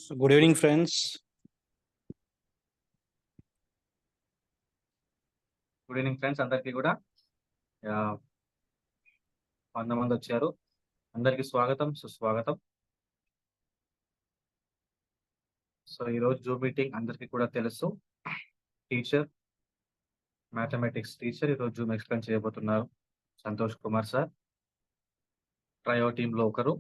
So good evening, friends. Good evening friends, అందరికీ కూడా 100 మంది వచ్చారు. అందరికీ స్వాగతం, సుస్వాగతం. సో ఈరోజు జూమ్ మీటింగ్ అందరికీ కూడా తెలుసు. టీచర్, మ్యాథమెటిక్స్ టీచర్ ఈరోజు జూమ్ ఎక్స్ప్లెయిన్ చేయబోతున్నారు. సంతోష్ కుమార్ సార్ ట్రయో టీంలో ఒకరు,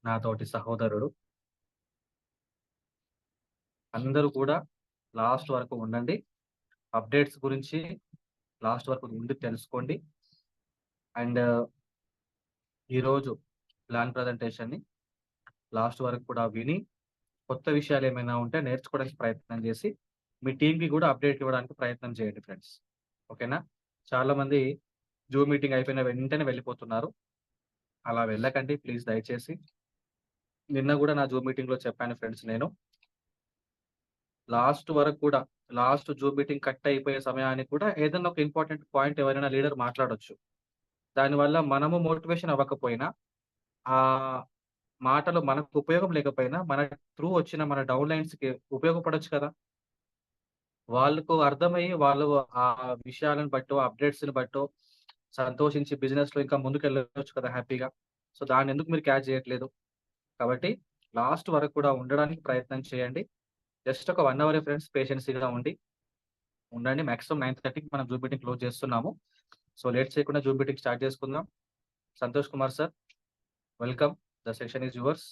నాతోటి సహోదరుడు. అందరూ కూడా లాస్ట్ వరకు ఉండండి. అప్డేట్స్ గురించి లాస్ట్ వరకు ముందు తెలుసుకోండి. అండ్ ఈరోజు ప్లాన్ ప్రజెంటేషన్ని లాస్ట్ వరకు కూడా విని కొత్త విషయాలు ఏమైనా ఉంటే నేర్చుకోవడానికి ప్రయత్నం చేసి మీ టీంకి కూడా అప్డేట్ ఇవ్వడానికి ప్రయత్నం చేయండి ఫ్రెండ్స్. ఓకేనా? చాలా మంది జూమ్ మీటింగ్ అయిపోయిన వెంటనే వెళ్ళిపోతున్నారు. అలా వెళ్ళకండి ప్లీజ్, దయచేసి. నిన్న కూడా నా జూమ్ మీటింగ్లో చెప్పాను ఫ్రెండ్స్, నేను లాస్ట్ వరకు కూడా, లాస్ట్ జూమ్ మీటింగ్ కట్ అయిపోయే సమయానికి కూడా ఏదైనా ఒక ఇంపార్టెంట్ పాయింట్ ఎవరైనా లీడర్ మాట్లాడొచ్చు. దానివల్ల మనము మోటివేషన్ అవ్వకపోయినా, ఆ మాటలు మనకు ఉపయోగం లేకపోయినా, మన త్రూ వచ్చిన మన డౌన్ లైన్స్కి ఉపయోగపడొచ్చు కదా. వాళ్ళకు అర్థమయ్యి వాళ్ళు ఆ విషయాలను బట్టో, అప్డేట్స్ని బట్టో సంతోషించి బిజినెస్లో ఇంకా ముందుకెళ్ళవచ్చు కదా హ్యాపీగా. సో దాన్ని ఎందుకు మీరు క్యాచ్ చేయట్లేదు? కాబట్టి లాస్ట్ వరకు కూడా ఉండడానికి ప్రయత్నం చేయండి. జస్ట్ ఒక 1 అవర్ ఫ్రెండ్స్, పేషెన్సీగా ఉండండి. మాక్సిమం 9:30కి మనం జూమ్ మీటింగ్ క్లోజ్ చేస్తున్నాము. సో లేట్ చేయకుండా జూమ్ మీటింగ్ స్టార్ట్ చేసుకుందాం. Santosh Kumar sir, welcome. The session is yours.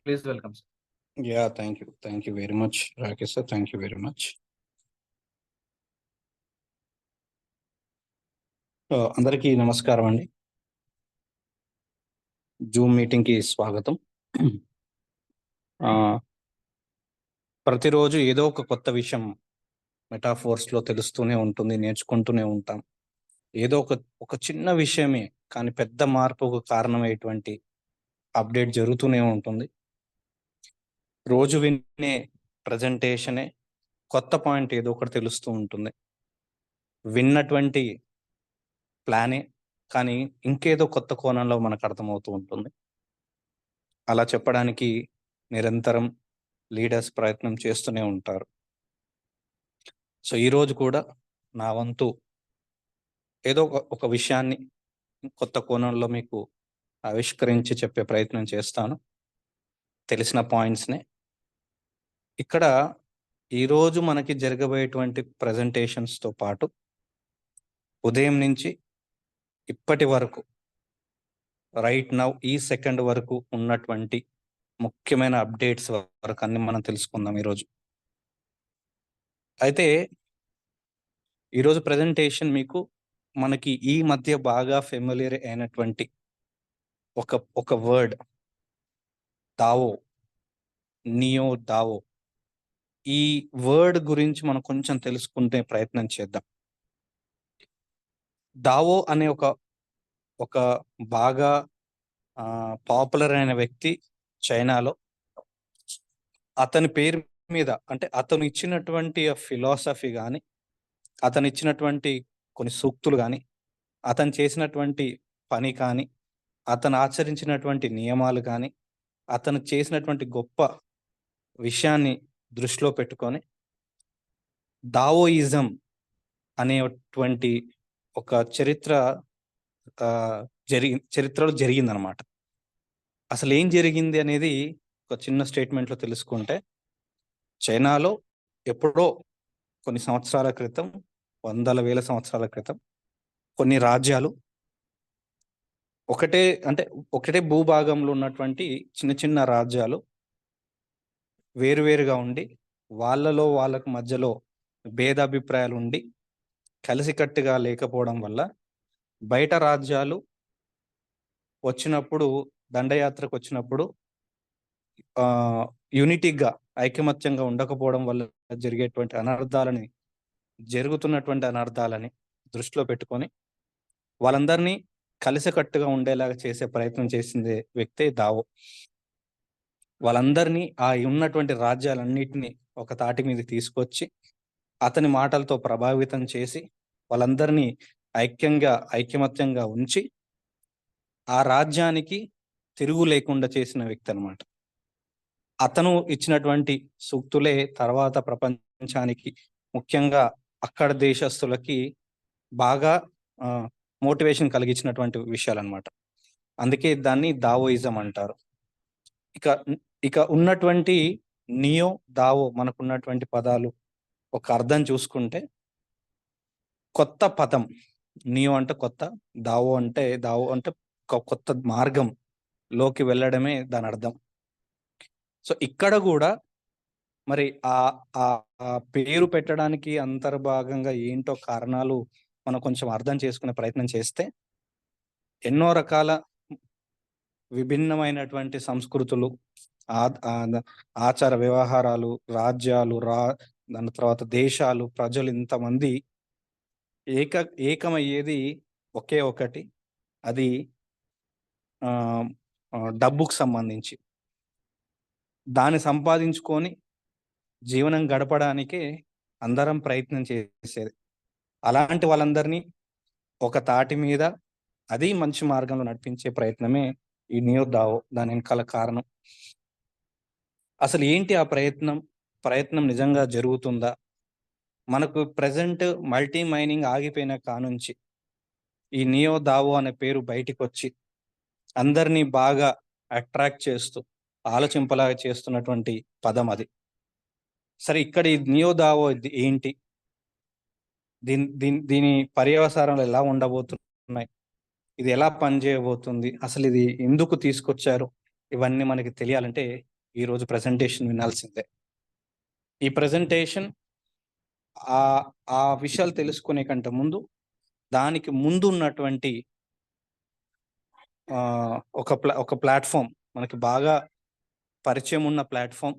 Please welcome sir. Yeah, thank you. Thank you very much, Rakesh sir. Thank you very much. అందరికీ నమస్కారం అండి. Zoom మీటింగ్కి స్వాగతం. ప్రతిరోజు ఏదో ఒక కొత్త విషయం మెటాఫోర్స్లో తెలుస్తూనే ఉంటుంది, నేర్చుకుంటూనే ఉంటాం. ఏదో ఒక చిన్న విషయమే కానీ పెద్ద మార్పుకు కారణమయ్యేటువంటి అప్డేట్ జరుగుతూనే ఉంటుంది. రోజు వినే ప్రజెంటేషనే కొత్త పాయింట్ ఏదో ఒకటి తెలుస్తూ ఉంటుంది. విన్నటువంటి ప్లానే కానీ ఇంకేదో కొత్త కోణంలో మనకు అర్థమవుతూ ఉంటుంది. అలా చెప్పడానికి నిరంతరం లీడర్స్ ప్రయత్నం చేస్తూనే ఉంటారు. సో ఈరోజు కూడా నా వంతు ఏదో ఒక విషయాన్ని కొత్త కోణంలో మీకు ఆవిష్కరించి చెప్పే ప్రయత్నం చేస్తాను, తెలిసిన పాయింట్స్నే. ఇక్కడ ఈరోజు మనకి జరగబోయేటువంటి ప్రజెంటేషన్స్తో పాటు ఉదయం నుంచి ఇప్పటి వరకు, రైట్ నౌ ఈ సెకండ్ వరకు ఉన్నటువంటి ముఖ్యమైన అప్డేట్స్ వరకు అన్ని మనం తెలుసుకుందాం ఈరోజు. అయితే ఈరోజు ప్రజెంటేషన్ మీకు మనకి ఈ మధ్య బాగా ఫెమిలియర్ అయినటువంటి ఒక వర్డ్, దావో, నియో దావో. ఈ వర్డ్ గురించి మనం కొంచెం తెలుసుకుంటే ప్రయత్నం చేద్దాం. దావో అనే ఒక బాగా పాపులర్ అయిన వ్యక్తి చైనాలో. అతని పేరు మీద, అంటే అతను ఇచ్చినటువంటి ఫిలాసఫీ కానీ, అతను ఇచ్చినటువంటి కొన్ని సూక్తులు కానీ, అతను చేసినటువంటి పని కానీ, అతను ఆచరించినటువంటి నియమాలు కానీ, అతను చేసినటువంటి గొప్ప విషయాన్ని దృష్టిలో పెట్టుకొని దావోయిజం అనేటువంటి ఒక చరిత్రలో జరిగిందనమాట. అసలు ఏం జరిగింది అనేది ఒక చిన్న స్టేట్మెంట్లో తెలుసుకుంటే, చైనాలో ఎప్పుడో కొన్ని సంవత్సరాల క్రితం, వేల సంవత్సరాల క్రితం, కొన్ని రాజ్యాలు ఒకటే భూభాగంలో ఉన్నటువంటి చిన్న చిన్న రాజ్యాలు వేరువేరుగా ఉండి, వాళ్ళకు మధ్యలో భేదాభిప్రాయాలు ఉండి కలిసికట్టుగా లేకపోవడం వల్ల బయట రాజ్యాలు వచ్చినప్పుడు, దండయాత్రకు వచ్చినప్పుడు యూనిటీగా, ఐకమత్యంగా ఉండకపోవడం వల్ల జరుగుతున్నటువంటి అనర్థాలని దృష్టిలో పెట్టుకొని వాళ్ళందరినీ కలిసికట్టుగా ఉండేలాగా చేసే ప్రయత్నం చేసింది వ్యక్తే దావో. వాళ్ళందరినీ, ఉన్నటువంటి రాజ్యాలన్నిటినీ ఒక తాటి మీద తీసుకొచ్చి అతని మాటలతో ప్రభావితం చేసి వాళ్ళందరినీ ఐకమత్యంగా ఉంచి ఆ రాజ్యానికి తిరుగు లేకుండా చేసిన వ్యక్తి అన్నమాట. అతను ఇచ్చినటువంటి సూక్తులే తర్వాత ప్రపంచానికి, ముఖ్యంగా అక్కడ దేశస్తులకి బాగా మోటివేషన్ కలిగించినటువంటి విషయాలన్నమాట. అందుకే దాన్ని దావోయిజం అంటారు. ఇక ఇక ఉన్నటువంటి నియో, దావో మనకున్నటువంటి పదాలు ఒక అర్థం చూసుకుంటే, కొత్త పదం. నియో అంటే కొత్త, దావో అంటే కొత్త మార్గం లోకి వెళ్ళడమే దాని అర్థం. సో ఇక్కడ కూడా మరి ఆ ఆ ఆ పేరు పెట్టడానికి అంతర్భాగంగా ఏంటో కారణాలు మనం కొంచెం అర్థం చేసుకునే ప్రయత్నం చేస్తే, ఎన్నో రకాల విభిన్నమైనటువంటి సంస్కృతులు, ఆచార వ్యవహారాలు, రాజ్యాలు, దాని తర్వాత దేశాలు, ప్రజలు ఇంతమంది ఏకమయ్యేది ఒకే ఒకటి, అది డబ్బుకు సంబంధించి. దాన్ని సంపాదించుకొని జీవనం గడపడానికే అందరం ప్రయత్నం చేసేది. అలాంటి వాళ్ళందరినీ ఒక తాటి మీద, అది మంచి మార్గంలో నడిపించే ప్రయత్నమే ఈ నియో దావో. దాని వెనకాల కారణం అసలు ఏంటి? ఆ ప్రయత్నం నిజంగా జరుగుతుందా? మనకు ప్రెజెంట్ మల్టీ మైనింగ్ ఆగిపోయిన కానుంచి ఈ నియో దావో అనే పేరు బయటికి వచ్చి అందరినీ బాగా అట్రాక్ట్ చేస్తూ ఆలోచింపలాగా చేస్తున్నటువంటి పదం అది. సరే, ఇక్కడ ఈ నియో దావో ఏంటి? దీని పర్యవసానాలు ఎలా ఉండబోతున్నాయి? ఇది ఎలా పనిచేయబోతుంది? అసలు ఇది ఎందుకు తీసుకొచ్చారు? ఇవన్నీ మనకి తెలియాలంటే ఈరోజు ప్రెజెంటేషన్ వినాల్సిందే. ఈ ప్రెజెంటేషన్ ఆ విషయాలు తెలుసుకునే కంటే ముందు, దానికి ముందు ఉన్నటువంటి ఒక ప్లాట్ఫామ్, మనకి బాగా పరిచయం ఉన్న ప్లాట్ఫామ్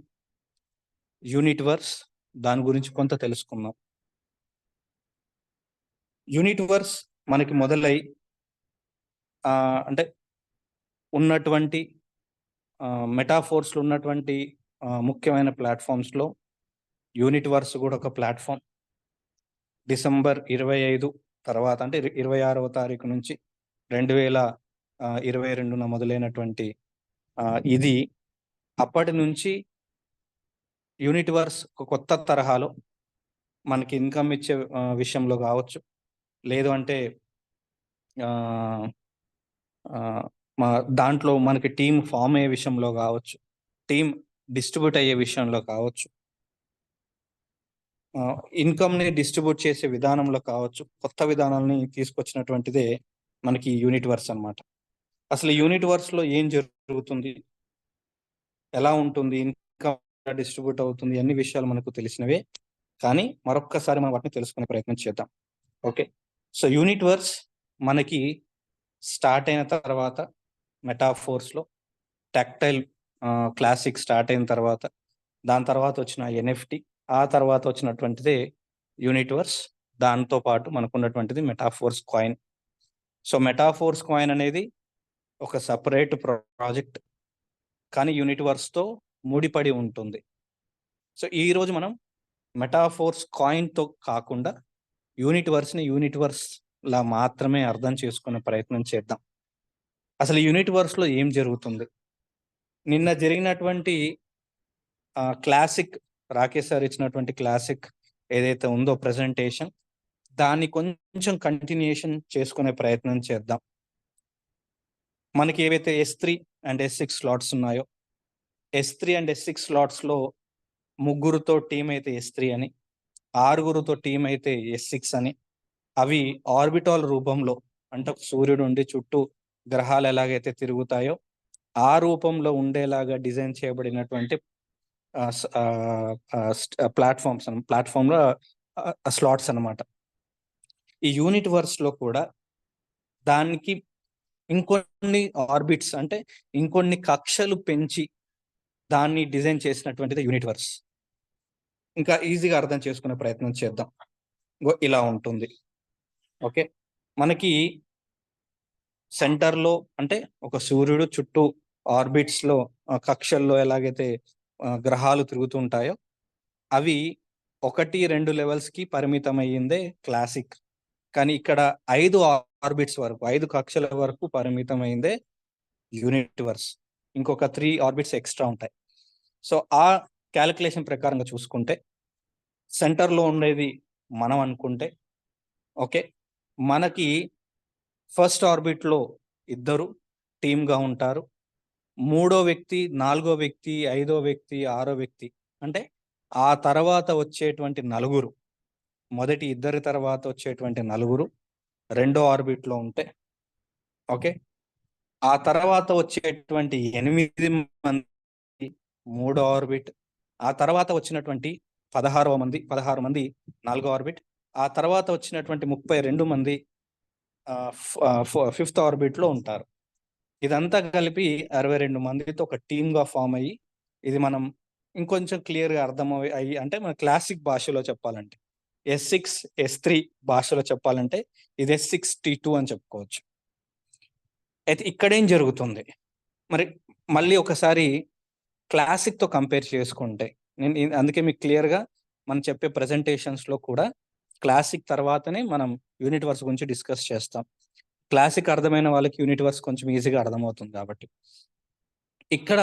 యూనిట్వర్స్. దాని గురించి కొంత తెలుసుకుందాం. యూనిట్వర్స్ మనకి మొదలై అంటే ఉన్నటువంటి మెటాఫోర్స్లో ఉన్నటువంటి ముఖ్యమైన ప్లాట్ఫామ్స్లో యూనిట్వర్స్ కూడా ఒక ప్లాట్ఫామ్. డిసెంబర్ 25 తర్వాత, అంటే 26వ తారీఖు నుంచి 2022 మొదలైనటువంటి ఇది. అప్పటి నుంచి యూనిట్వర్స్ ఒక కొత్త తరహాలో మనకి ఇన్కమ్ ఇచ్చే విషయంలో కావచ్చు, లేదు అంటే దాంట్లో మనకి టీం ఫామ్ అయ్యే విషయంలో కావచ్చు, టీం డిస్ట్రిబ్యూట్ అయ్యే విషయంలో కావచ్చు, ఇన్కమ్ని డిస్ట్రిబ్యూట్ చేసే విధానంలో కావచ్చు, కొత్త విధానాలని తీసుకొచ్చినటువంటిదే మనకి యూనిట్వర్స్ అన్నమాట. అసలు యూనిట్వర్స్లో ఏం జరుగుతుంది, ఎలా ఉంటుంది, ఇన్కమ్ డిస్ట్రిబ్యూట్ అవుతుంది, అన్ని విషయాలు మనకు తెలిసినవే. కానీ మరొక్కసారి మనం వాటిని తెలుసుకునే ప్రయత్నం చేద్దాం. ఓకే, సో యూనిట్వర్స్ మనకి స్టార్ట్ అయిన తర్వాత మెటాఫోర్స్లో టాక్టైల్ క్లాసిక్ స్టార్ట్ అయిన తర్వాత, దాని తర్వాత వచ్చిన ఎన్ఎఫ్టి, ఆ తర్వాత వచ్చినటువంటిదే యూనిట్వర్స్. దాంతో పాటు మనకు ఉన్నటువంటిది metaphors coin. So metaphors coin అనేది ఒక సపరేట్ ప్రాజెక్ట్, కానీ యూనిట్వర్స్తో ముడిపడి ఉంటుంది. సో ఈరోజు మనం మెటాఫోర్స్ కాయిన్తో కాకుండా యూనిట్వర్స్ని యూనిట్వర్స్ లా మాత్రమే అర్థం చేసుకునే ప్రయత్నం చేద్దాం. అసలు యూనిట్వర్స్లో ఏం జరుగుతుంది? నిన్న జరిగినటువంటి క్లాసిక్, రాకేష్ సార్ ఇచ్చినటువంటి క్లాసిక్ ఏదైతే ఉందో ప్రెజెంటేషన్, దాన్ని కొంచెం కంటిన్యూషన్ చేసుకునే ప్రయత్నం చేద్దాం. మనకి ఏవైతే S3 అండ్ S6 స్లాట్స్ ఉన్నాయో, S3 అండ్ S6 స్లాట్స్లో ముగ్గురుతో టీం అయితే S3 అని, 6గురుతో టీం అయితే S6 అని, అవి ఆర్బిటాల్ రూపంలో, అంటే సూర్యుడు ఉండి చుట్టూ గ్రహాలు ఎలాగైతే తిరుగుతాయో ఆ రూపంలో ఉండేలాగా డిజైన్ చేయబడినటువంటి ప్లాట్ఫామ్లో స్లాట్స్ అన్నమాట. ఈ యూనిట్వర్స్లో కూడా దానికి ఇంకొన్ని ఆర్బిట్స్, అంటే ఇంకొన్ని కక్షలు పెంచి దాన్ని డిజైన్ చేసినటువంటిది యూనిట్వర్స్. ఇంకా ఈజీగా అర్థం చేసుకునే ప్రయత్నం చేద్దాం. ఇలా ఉంటుంది. ఓకే, మనకి సెంటర్లో, అంటే ఒక సూర్యుడు చుట్టూ ఆర్బిట్స్లో, కక్షల్లో ఎలాగైతే గ్రహాలు తిరుగుతుంటాయో అవి 1-2 లెవెల్స్కి పరిమితం అయ్యిందే క్లాసిక్. కానీ ఇక్కడ 5 ఆర్బిట్స్ వరకు 5 కక్షల వరకు పరిమితమైందే యూనివర్స్. ఇంకొక 3 ఆర్బిట్స్ ఎక్స్ట్రా ఉంటాయి. సో ఆ క్యాలిక్యులేషన్ ప్రకారంగా చూసుకుంటే సెంటర్లో ఉండేది మనం అనుకుంటే ఓకే, మనకి ఫస్ట్ ఆర్బిట్లో ఇద్దరు టీమ్గా ఉంటారు. మూడో వ్యక్తి, నాలుగో వ్యక్తి, ఐదో వ్యక్తి, ఆరో వ్యక్తి, అంటే ఆ తర్వాత వచ్చేటువంటి నలుగురు, మొదటి ఇద్దరి తర్వాత వచ్చేటువంటి నలుగురు రెండో ఆర్బిట్లో ఉంటే ఓకే, ఆ తర్వాత వచ్చేటువంటి 8 మంది మూడో ఆర్బిట్, ఆ తర్వాత వచ్చినటువంటి 16 మంది నాలుగో ఆర్బిట్, ఆ తర్వాత వచ్చినటువంటి 32 మంది ఫిఫ్త్ ఆర్బిట్లో ఉంటారు. ఇదంతా కలిపి 62 మందితో ఒక టీమ్గా ఫామ్ అయ్యి, ఇది మనం ఇంకొంచెం క్లియర్గా అయ్యి అంటే మన క్లాసిక్ భాషలో చెప్పాలంటే S6 S3 భాషలో చెప్పాలంటే ఇది S6T2 అని చెప్పుకోవచ్చు. అయితే ఇక్కడేం జరుగుతుంది మరి, మళ్ళీ ఒకసారి క్లాసిక్తో కంపేర్ చేసుకుంటే, నేను అందుకే మీకు క్లియర్గా మనం చెప్పే ప్రజెంటేషన్స్లో కూడా క్లాసిక్ తర్వాతనే మనం యూనిట్ వర్స్ గురించి డిస్కస్ చేస్తాం. క్లాసిక్ అర్థమైన వాళ్ళకి యూనిట్ వర్స్ కొంచెం ఈజీగా అర్థమవుతుంది కాబట్టి. ఇక్కడ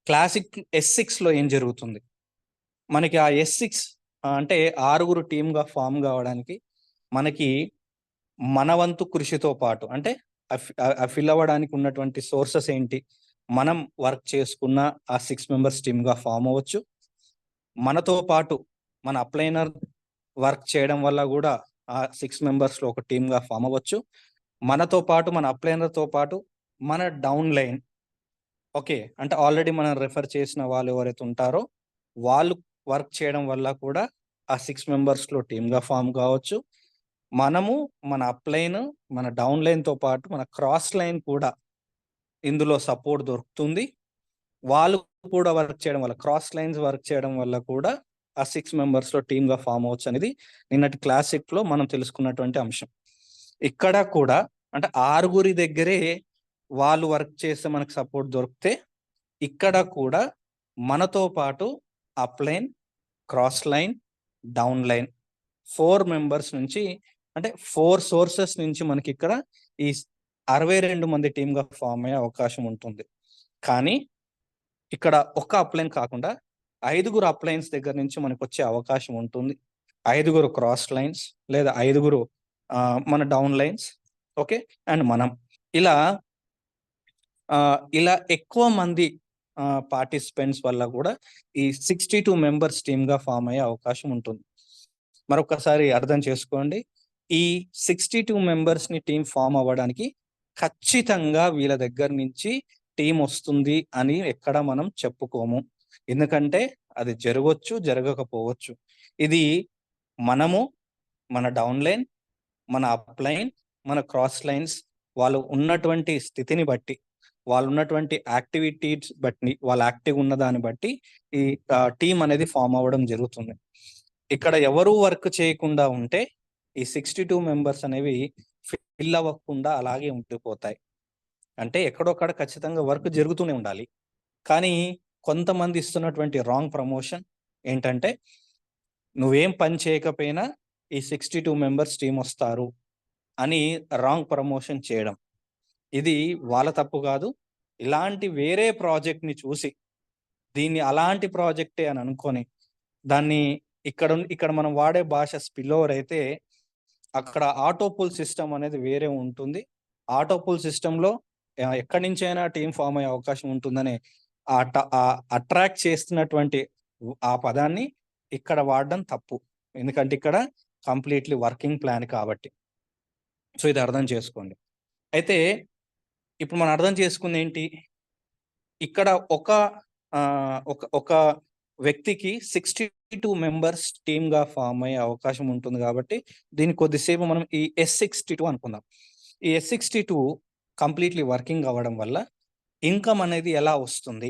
క్లాసిక్ S6లో ఏం జరుగుతుంది, మనకి ఆ S6 అంటే 6 టీమ్గా ఫామ్ కావడానికి మనకి మన వంతు కృషితో పాటు, అంటే ఫిల్ అవ్వడానికి ఉన్నటువంటి సోర్సెస్ ఏంటి, మనం వర్క్ చేసుకున్న ఆ 6 మెంబర్స్ టీమ్గా ఫామ్ అవ్వచ్చు. మనతో పాటు మన అప్లైనర్ వర్క్ చేయడం వల్ల కూడా ఆ 6 మెంబర్స్లో ఒక టీమ్గా ఫామ్ అవ్వచ్చు. మనతో పాటు మన అప్లైనర్తో పాటు మన డౌన్ లైన్ ఓకే, అంటే ఆల్రెడీ మనం రెఫర్ చేసిన వాళ్ళు ఎవరైతే ఉంటారో వాళ్ళు వర్క్ చేయడం వల్ల కూడా ఆ 6 మెంబర్స్లో టీమ్గా ఫామ్ కావచ్చు. మనము మన అప్లైన్, మన డౌన్ లైన్తో పాటు మన క్రాస్ లైన్ కూడా ఇందులో సపోర్ట్ దొరుకుతుంది. వాళ్ళు కూడా వర్క్ చేయడం వల్ల, క్రాస్ లైన్స్ వర్క్ చేయడం వల్ల కూడా ఆ 6 మెంబర్స్లో టీమ్గా ఫామ్ అవ్వచ్చు అనేది నిన్నటి క్లాసిక్లో మనం తెలుసుకున్నటువంటి అంశం. ఇక్కడ కూడా అంటే 6 దగ్గరే వాళ్ళు వర్క్ చేస్తే మనకు సపోర్ట్ దొరికితే, ఇక్కడ కూడా మనతో పాటు upline, cross line, down line 4 members నుంచి, అంటే 4 సోర్సెస్ నుంచి మనకి ఇక్కడ ఈ 62 మంది టీమ్గా ఫామ్ అయ్యే అవకాశం ఉంటుంది. కానీ ఇక్కడ ఒక అప్లైన్ కాకుండా 5 అప్లైన్స్ దగ్గర నుంచి మనకు వచ్చే అవకాశం ఉంటుంది. 5 క్రాస్ లైన్స్ లేదా 5 మన డౌన్ లైన్స్ ఓకే, అండ్ మనం ఇలా ఎక్కువ మంది పార్టిసిపెంట్స్ వల్ల కూడా ఈ 62 మెంబర్స్ టీమ్గా ఫామ్ అయ్యే అవకాశం ఉంటుంది. మరొకసారి అర్థం చేసుకోండి, ఈ 62 మెంబర్స్ని టీం ఫామ్ అవ్వడానికి ఖచ్చితంగా వీళ్ళ దగ్గర నుంచి టీం వస్తుంది అని ఎక్కడ మనం చెప్పుకోము. ఎందుకంటే అది జరగవచ్చు, జరగకపోవచ్చు. ఇది మనము, మన డౌన్ లైన్, మన అప్ లైన్, మన క్రాస్ లైన్స్ వాళ్ళు ఉన్నటువంటి స్థితిని బట్టి, వాళ్ళు ఉన్నటువంటి యాక్టివిటీస్ బట్టి, వాళ్ళు యాక్టివ్ ఉన్న దాన్ని బట్టి ఈ టీం అనేది ఫామ్ అవ్వడం జరుగుతుంది. ఇక్కడ ఎవరు వర్క్ చేయకుండా ఉంటే ఈ 62 మెంబర్స్ అనేవి ఫిల్ అవ్వకుండా అలాగే ఉండిపోతాయి. అంటే ఎక్కడొక్కడ ఖచ్చితంగా వర్క్ జరుగుతూనే ఉండాలి. కానీ కొంతమంది ఇస్తున్నటువంటి రాంగ్ ప్రమోషన్ ఏంటంటే, నువ్వేం పని చేయకపోయినా ఈ 62 మెంబర్స్ టీం వస్తారు అని రాంగ్ ప్రమోషన్ చేయడం. ఇది వాళ్ళ తప్పు కాదు. ఇలాంటి వేరే ప్రాజెక్ట్ని చూసి దీన్ని అలాంటి ప్రాజెక్టే అని అనుకొని దాన్ని ఇక్కడ మనం వాడే భాష స్పిల్ ఓవర్ అయితే, అక్కడ ఆటోపుల్ సిస్టమ్ అనేది వేరే ఉంటుంది. ఆటోపుల్ సిస్టంలో ఎక్కడి నుంచైనా టీం ఫామ్ అయ్యే అవకాశం ఉంటుందని అట్రాక్ట్ చేస్తున్నటువంటి ఆ పదాన్ని ఇక్కడ వాడడం తప్పు. ఎందుకంటే ఇక్కడ కంప్లీట్లీ వర్కింగ్ ప్లాన్ కాబట్టి. సో ఇది అర్థం చేసుకోండి. అయితే ఇప్పుడు మనం అర్థం చేసుకుంది ఏంటి, ఇక్కడ ఒక వ్యక్తికి 62 మెంబర్స్ టీమ్గా ఫామ్ అయ్యే అవకాశం ఉంటుంది కాబట్టి దీన్ని కొద్దిసేపు మనం ఈ S62 అనుకుందాం. ఈ S62 కంప్లీట్లీ వర్కింగ్ అవ్వడం వల్ల ఇన్కమ్ అనేది ఎలా వస్తుంది,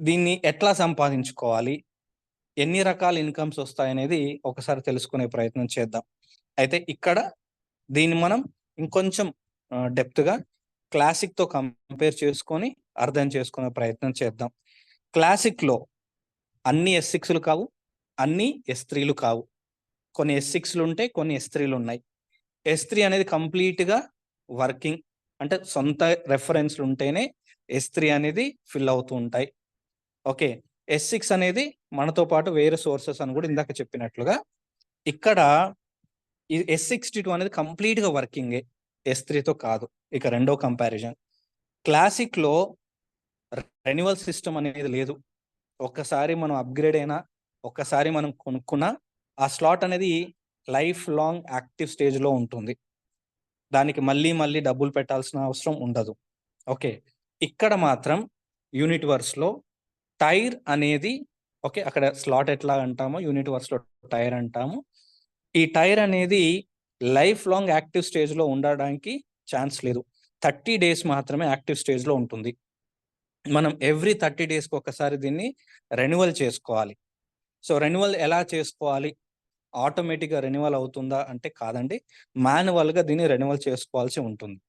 దీన్ని ఎట్లా సంపాదించుకోవాలి, ఎన్ని రకాల ఇన్కమ్స్ వస్తాయనేది ఒకసారి తెలుసుకునే ప్రయత్నం చేద్దాం. అయితే ఇక్కడ దీన్ని మనం ఇంకొంచెం డెప్త్గా క్లాసిక్తో కంపేర్ చేసుకొని అర్థం చేసుకునే ప్రయత్నం చేద్దాం. క్లాసిక్లో అన్ని S6లు కావు, అన్ని S3లు కావు. కొన్ని S6లు ఉంటాయి, కొన్ని S3లు ఉన్నాయి. S3 అనేది కంప్లీట్ గా వర్కింగ్, అంటే సొంత రెఫరెన్స్లు ఉంటేనే S3 అనేది ఫిల్ అవుతూ ఉంటాయి. ఓకే, S6 అనేది మనతో పాటు వేరే సోర్సెస్ అని కూడా ఇందాక చెప్పినట్లుగా ఇక్కడ ఈ S62 అనేది కంప్లీట్ గా వర్కింగే, S3తో కాదు. ఇక రెండో కంపారిజన్, క్లాసిక్ లో రెన్యువల్ సిస్టమ్ అనేది లేదు. ఒక్కసారి మనం అప్గ్రేడ్ అయినా, ఒక్కసారి మనం కొనుక్కున్నా ఆ స్లాట్ అనేది లైఫ్ లాంగ్ యాక్టివ్ స్టేజ్ లో ఉంటుంది. దానికి మళ్ళీ మళ్ళీ డబ్బులు పెట్టాల్సిన అవసరం ఉండదు. ఓకే, ఇక్కడ మాత్రం యూనిట్వర్స్ లో టైర్ అనేది, ఓకే అక్కడ స్లాట్ ఎట్లా అంటామో యూనిట్వర్స్ లో టైర్ అంటాము. ఈ టైర్ అనేది లైఫ్ లాంగ్ యాక్టివ్ స్టేజ్ లో ఉండడానికి ఛాన్స్ లేదు. 30 days మాత్రమే యాక్టివ్ స్టేజ్ లో ఉంటుంది. మనం ఎవ్రీ 30 days కి ఒకసారి దీన్ని రెన్యువల్ చేసుకోవాలి. సో రెన్యువల్ ఎలా చేసుకోవాలి? ఆటోమేటిక్గా రెన్యువల్ అవుతుందా అంటే కాదండి, మాన్యువల్ గా దీన్ని రెన్యువల్ చేసుకోవాల్సి ఉంటుంది.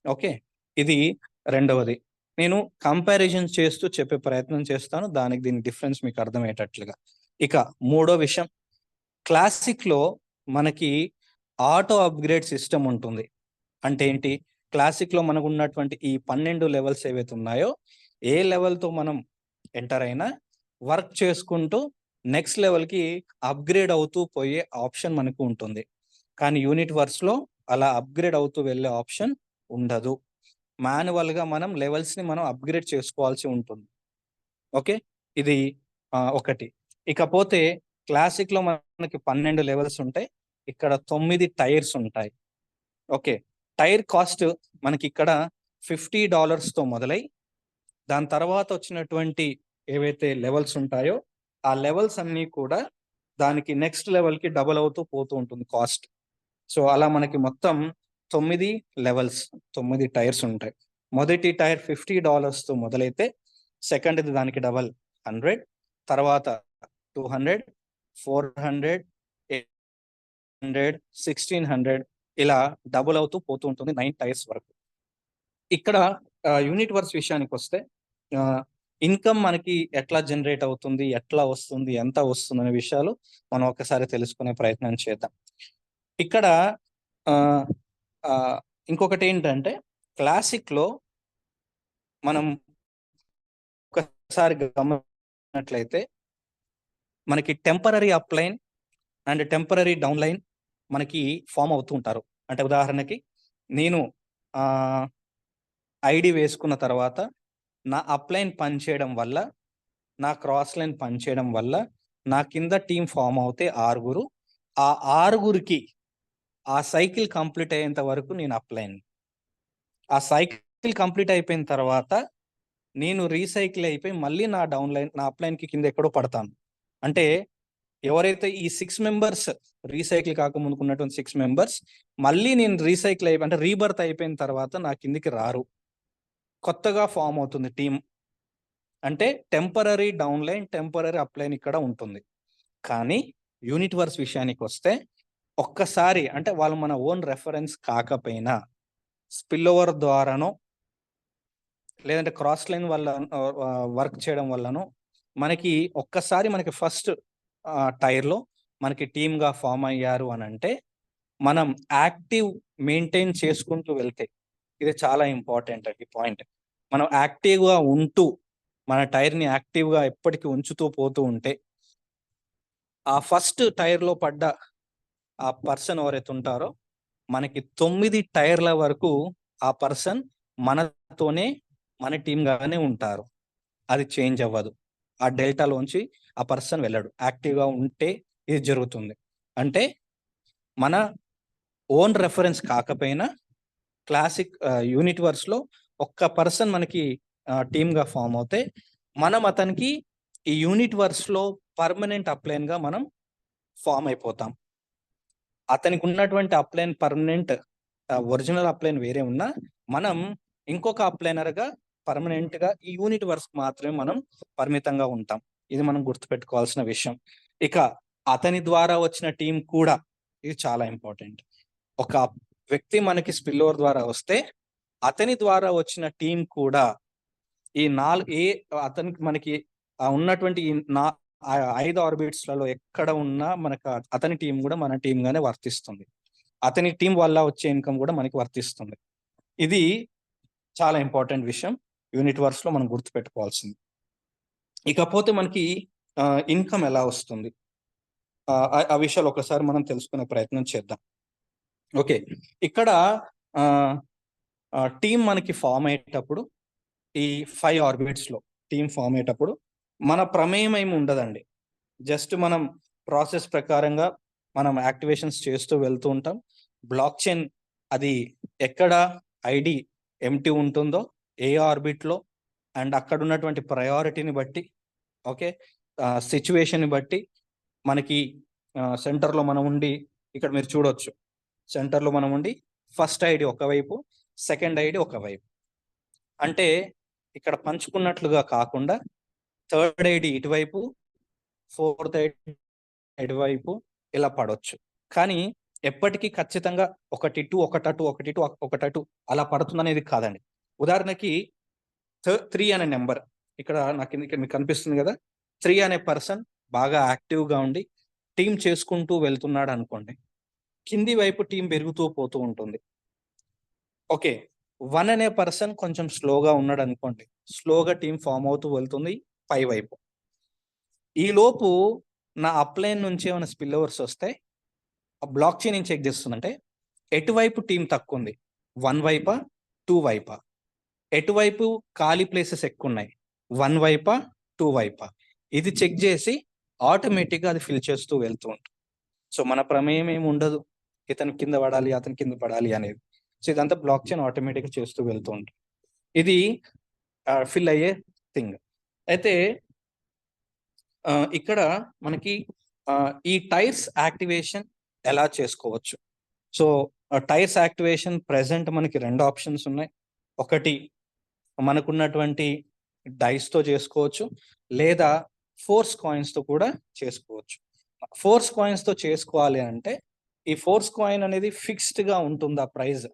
ఓకే, ఇది రెండవది. నేను కంపారిజన్ చేస్తూ చెప్పే ప్రయత్నం చేస్తాను, దానికి దీని డిఫరెన్స్ మీకు అర్థమయ్యేటట్లుగా. ఇక మూడో విషయం, క్లాసిక్ లో మనకి ఆటో అప్గ్రేడ్ సిస్టమ్ ఉంటుంది. అంటే ఏంటి? క్లాసిక్ లో మనకు ఉన్నటువంటి ఈ 12 లెవెల్స్ ఏవైతే ఉన్నాయో, ఏ లెవెల్తో మనం ఎంటర్ అయినా వర్క్ చేసుకుంటూ నెక్స్ట్ లెవెల్కి అప్గ్రేడ్ అవుతూ పోయే ఆప్షన్ మనకు ఉంటుంది. కానీ యూనిట్వర్స్ లో అలా అప్గ్రేడ్ అవుతూ వెళ్ళే ఆప్షన్ ఉండదు. మాన్యువల్గా మనం లెవెల్స్ని మనం అప్గ్రేడ్ చేసుకోవాల్సి ఉంటుంది. ఓకే, ఇది ఒకటి. ఇకపోతే క్లాసిక్ లో మనకి 12 లెవెల్స్ ఉంటాయి, ఇక్కడ 9 టైర్స్ ఉంటాయి. ఓకే, టైర్ కాస్ట్ మనకి ఇక్కడ $50 తో మొదలై దాని తర్వాత వచ్చినటువంటి ఏవైతే లెవెల్స్ ఉంటాయో ఆ లెవెల్స్ అన్నీ కూడా దానికి నెక్స్ట్ లెవెల్కి డబుల్ అవుతూ పోతూ ఉంటుంది కాస్ట్. సో అలా మనకి మొత్తం 9 లెవెల్స్, 9 టైర్స్ ఉంటాయి. మొదటి టైర్ $50 తో మొదలైతే సెకండ్ దానికి డబల్ 100, తర్వాత 200, 400, 800, 1600 ఇలా డబుల్ అవుతూ పోతూ ఉంటుంది 9 టైర్స్ వరకు. ఇక్కడ యూనిట్ వర్స్ విషయానికి వస్తే ఇన్కమ్ మనకి ఎట్లా జనరేట్ అవుతుంది, ఎట్లా వస్తుంది, ఎంత వస్తుంది అనే విషయాలు మనం ఒకసారి తెలుసుకునే ప్రయత్నం చేద్దాం. ఇక్కడ ఇంకొకటి ఏంటంటే, క్లాసిక్ లో మనం ఒకసారి గమనించినట్లయితే మనకి temporary upline and temporary down line మనకి ఫామ్ అవుతూ ఉంటారు. అంటే ఉదాహరణకి నేను ఐడి వేసుకున్న తర్వాత నా అప్లైన్ పనిచేయడం వల్ల, నా క్రాస్ లైన్ పనిచేయడం వల్ల నా కింద టీం ఫామ్ అవుతే 6, ఆ 6కి ఆ సైకిల్ కంప్లీట్ అయ్యేంత వరకు నేను అప్లైన్. ఆ సైకిల్ కంప్లీట్ అయిపోయిన తర్వాత నేను రీసైకిల్ అయిపోయి మళ్ళీ నా డౌన్ లైన్, నా అప్లైన్కి కింద ఎక్కడో పడతాను. అంటే ఎవరైతే ఈ 6 మెంబర్స్ రీసైకిల్ కాకముందుకు ఉన్నటువంటి 6 మెంబర్స్ మళ్ళీ నేను రీసైకిల్ అయిపోయి అంటే రీబర్త్ అయిపోయిన తర్వాత నా కిందికి రారు, కొత్తగా ఫామ్ అవుతుంది టీం. అంటే temporary down line, temporary upline ఇక్కడ ఉంటుంది. కానీ యూనిట్ వర్స్ విషయానికి వస్తే ఒక్కసారి అంటే వాళ్ళు మన ఓన్ రెఫరెన్స్ కాకపోయినా స్పిల్ ఓవర్ ద్వారానో లేదంటే క్రాస్ లైన్ వల్ల వర్క్ చేయడం వల్లనో మనకి ఒక్కసారి మనకి ఫస్ట్ టైర్లో మనకి టీమ్గా ఫామ్ అయ్యారు అని అంటే మనం యాక్టివ్ మెయింటైన్ చేసుకుంటూ వెళ్తే, ఇది చాలా ఇంపార్టెంట్ అండి పాయింట్. మనం యాక్టివ్గా ఉంటూ మన టైర్ని యాక్టివ్గా ఎప్పటికీ ఉంచుతూ పోతూ ఉంటే ఆ ఫస్ట్ టైర్లో పడ్డ ఆ పర్సన్ ఎవరైతే ఉంటారో మనకి 9 టైర్ల వరకు ఆ పర్సన్ మనతోనే, మన టీంగానే ఉంటారు. అది చేంజ్ అవ్వదు. ఆ డెల్టాలోంచి ఆ పర్సన్ వెళ్ళాడు. యాక్టివ్గా ఉంటే ఇది జరుగుతుంది. అంటే మన ఓన్ రెఫరెన్స్ కాకపోయినా క్లాసిక్ యూనిట్ వర్స్లో ఒక్క పర్సన్ మనకి టీమ్గా ఫామ్ అవుతే మనం అతనికి ఈ యూనిట్ వర్స్లో పర్మనెంట్ అప్లైన్గా మనం ఫామ్ అయిపోతాం. అతనికి ఉన్నటువంటి అప్లైన్ పర్మనెంట్, ఒరిజినల్ అప్లైన్ వేరే ఉన్నా మనం ఇంకొక అప్లైనర్గా పర్మనెంట్గా ఈ యూనిట్ వర్స్ మాత్రమే మనం పరిమితంగా ఉంటాం. ఇది మనం గుర్తుపెట్టుకోవాల్సిన విషయం. ఇక అతని ద్వారా వచ్చిన టీం కూడా, ఇది చాలా ఇంపార్టెంట్. ఒక వ్యక్తి మనకి స్పిల్ ఓవర్ ద్వారా వస్తే అతని ద్వారా వచ్చిన టీం కూడా ఈ అతనికి మనకి ఉన్నటువంటి ఈ 5 ఆర్బిట్స్లలో ఎక్కడ ఉన్నా మనకు అతని టీం కూడా మన టీం గానే వర్తిస్తుంది. అతని టీం వల్ల వచ్చే ఇన్కమ్ కూడా మనకి వర్తిస్తుంది. ఇది చాలా ఇంపార్టెంట్ విషయం యూనిట్ వర్క్స్ లో మనం గుర్తుపెట్టుకోవాల్సింది. ఇకపోతే మనకి ఇన్కమ్ ఎలా వస్తుంది, ఆ విషయాలు ఒకసారి మనం తెలుసుకునే ప్రయత్నం చేద్దాం. ఓకే, ఇక్కడ టీం మనకి ఫామ్ అయ్యేటప్పుడు ఈ 5 ఆర్బిట్స్ లో టీం ఫామ్ అయ్యేటప్పుడు మన ప్రమేయం ఏమి ఉండదండి. జస్ట్ మనం ప్రాసెస్ ప్రకారంగా మనం యాక్టివేషన్స్ చేస్తూ వెళ్తూ ఉంటాం. బ్లాక్ చైన్ అది ఎక్కడ ఐడి ఎంటీ ఉంటుందో ఏ ఆర్బిట్ లో అండ్ అక్కడ ఉన్నటువంటి ప్రయారిటీని బట్టి, ఓకే, సిచ్యువేషన్ బట్టి మనకి సెంటర్లో మనం ఉండి, ఇక్కడ మీరు చూడొచ్చు సెంటర్లో మనం ఉండి ఫస్ట్ ఐడి ఒకవైపు, సెకండ్ ఐడి ఒకవైపు, అంటే ఇక్కడ పంచుకున్నట్లుగా కాకుండా థర్డ్ ఐడి ఇటువైపు, ఫోర్త్ ఐడి ఇటువైపు ఇలా పడవచ్చు. కానీ ఎప్పటికీ ఖచ్చితంగా ఒకటి టు ఒకటటు ఒకటి టు ఒకటటు అలా పడుతుంది అనేది కాదండి. ఉదాహరణకి 3 అనే నెంబర్ ఇక్కడ నాకు ఇక్కడ మీకు కనిపిస్తుంది కదా, 3 అనే పర్సన్ బాగా యాక్టివ్గా ఉండి టీం చేసుకుంటూ వెళ్తున్నాడు అనుకోండి, కింది వైపు టీం పెరుగుతూ పోతూ ఉంటుంది. ఓకే, 1 అనే పర్సన్ కొంచెం స్లోగా ఉన్నాడు అనుకోండి, స్లోగా టీం ఫామ్ అవుతూ వెళ్తుంది పై వైపు. ఈ లోపు నా అప్లైన్ నుంచి ఏమైనా స్పిల్ ఓవర్స్ వస్తే ఆ బ్లాక్ చైన్ ఏం చెక్ చేస్తుందంటే ఎటువైపు టీం తక్కువ ఉంది, 1 వైపా 2 వైపా, ఎటువైపు ఖాళీ ప్లేసెస్ ఎక్కువ ఉన్నాయి, 1 వైపా 2 వైపా, ఇది చెక్ చేసి ఆటోమేటిక్గా అది ఫిల్ చేస్తూ వెళ్తూ ఉంటుంది. సో మన ప్రమేయం ఏమి ఉండదు ఇతను కింద పడాలి అతని కింద పడాలి అనేది. సో ఇదంతా బ్లాక్ చైన్ ఆటోమేటిక్గా చేస్తూ వెళ్తూ ఉంటుంది. ఇది ఫిల్ అయ్యే థింగ్. అయితే ఇక్కడ మనకి ఈ టైర్స్ యాక్టివేషన్ ఎలా చేసుకోవచ్చు. సో టైర్స్ యాక్టివేషన్ ప్రెసెంట్ మనకి 2 ఆప్షన్స్ ఉన్నాయి. ఒకటి మనకున్నటువంటి డైస్తో చేసుకోవచ్చు, లేదా ఫోర్స్ కాయిన్స్తో కూడా చేసుకోవచ్చు. ఫోర్స్ కాయిన్స్తో చేసుకోవాలి అంటే ఈ ఫోర్స్ కాయిన్ అనేది ఫిక్స్డ్గా ఉంటుందా ప్రైస్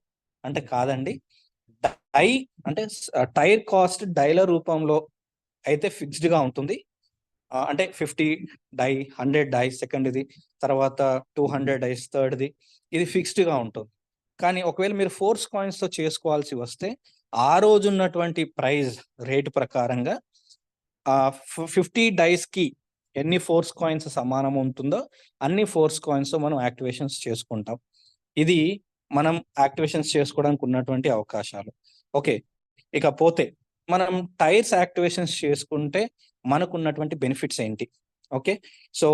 అంటే కాదండి. డై అంటే టైర్ కాస్ట్ డైల రూపంలో అయితే ఫిక్స్డ్గా ఉంటుంది. అంటే 50 డై, 100 డై సెకండ్ది, తర్వాత 200 డైస్ థర్డ్ది, ఇది ఫిక్స్డ్గా ఉంటుంది. కానీ ఒకవేళ మీరు ఫోర్స్ కాయిన్స్తో చేసుకోవాల్సి వస్తే ఆ రోజు ఉన్నటువంటి ప్రైస్ రేటు ప్రకారంగా 50 డైస్కి ఎన్ని ఫోర్స్ కాయిన్స్ సమానం ఉంటుందో అన్ని ఫోర్స్ కాయిన్స్ మనం యాక్టివేషన్స్ చేసుకుంటాం. ఇది మనం యాక్టివేషన్స్ చేసుకోవడానికి ఉన్నటువంటి అవకాశాలు. ఓకే, ఇకపోతే మనం టైర్స్ యాక్టివేషన్స్ చేసుకుంటే మనకున్నటువంటి బెనిఫిట్స్ ఏంటి? ఓకే, సో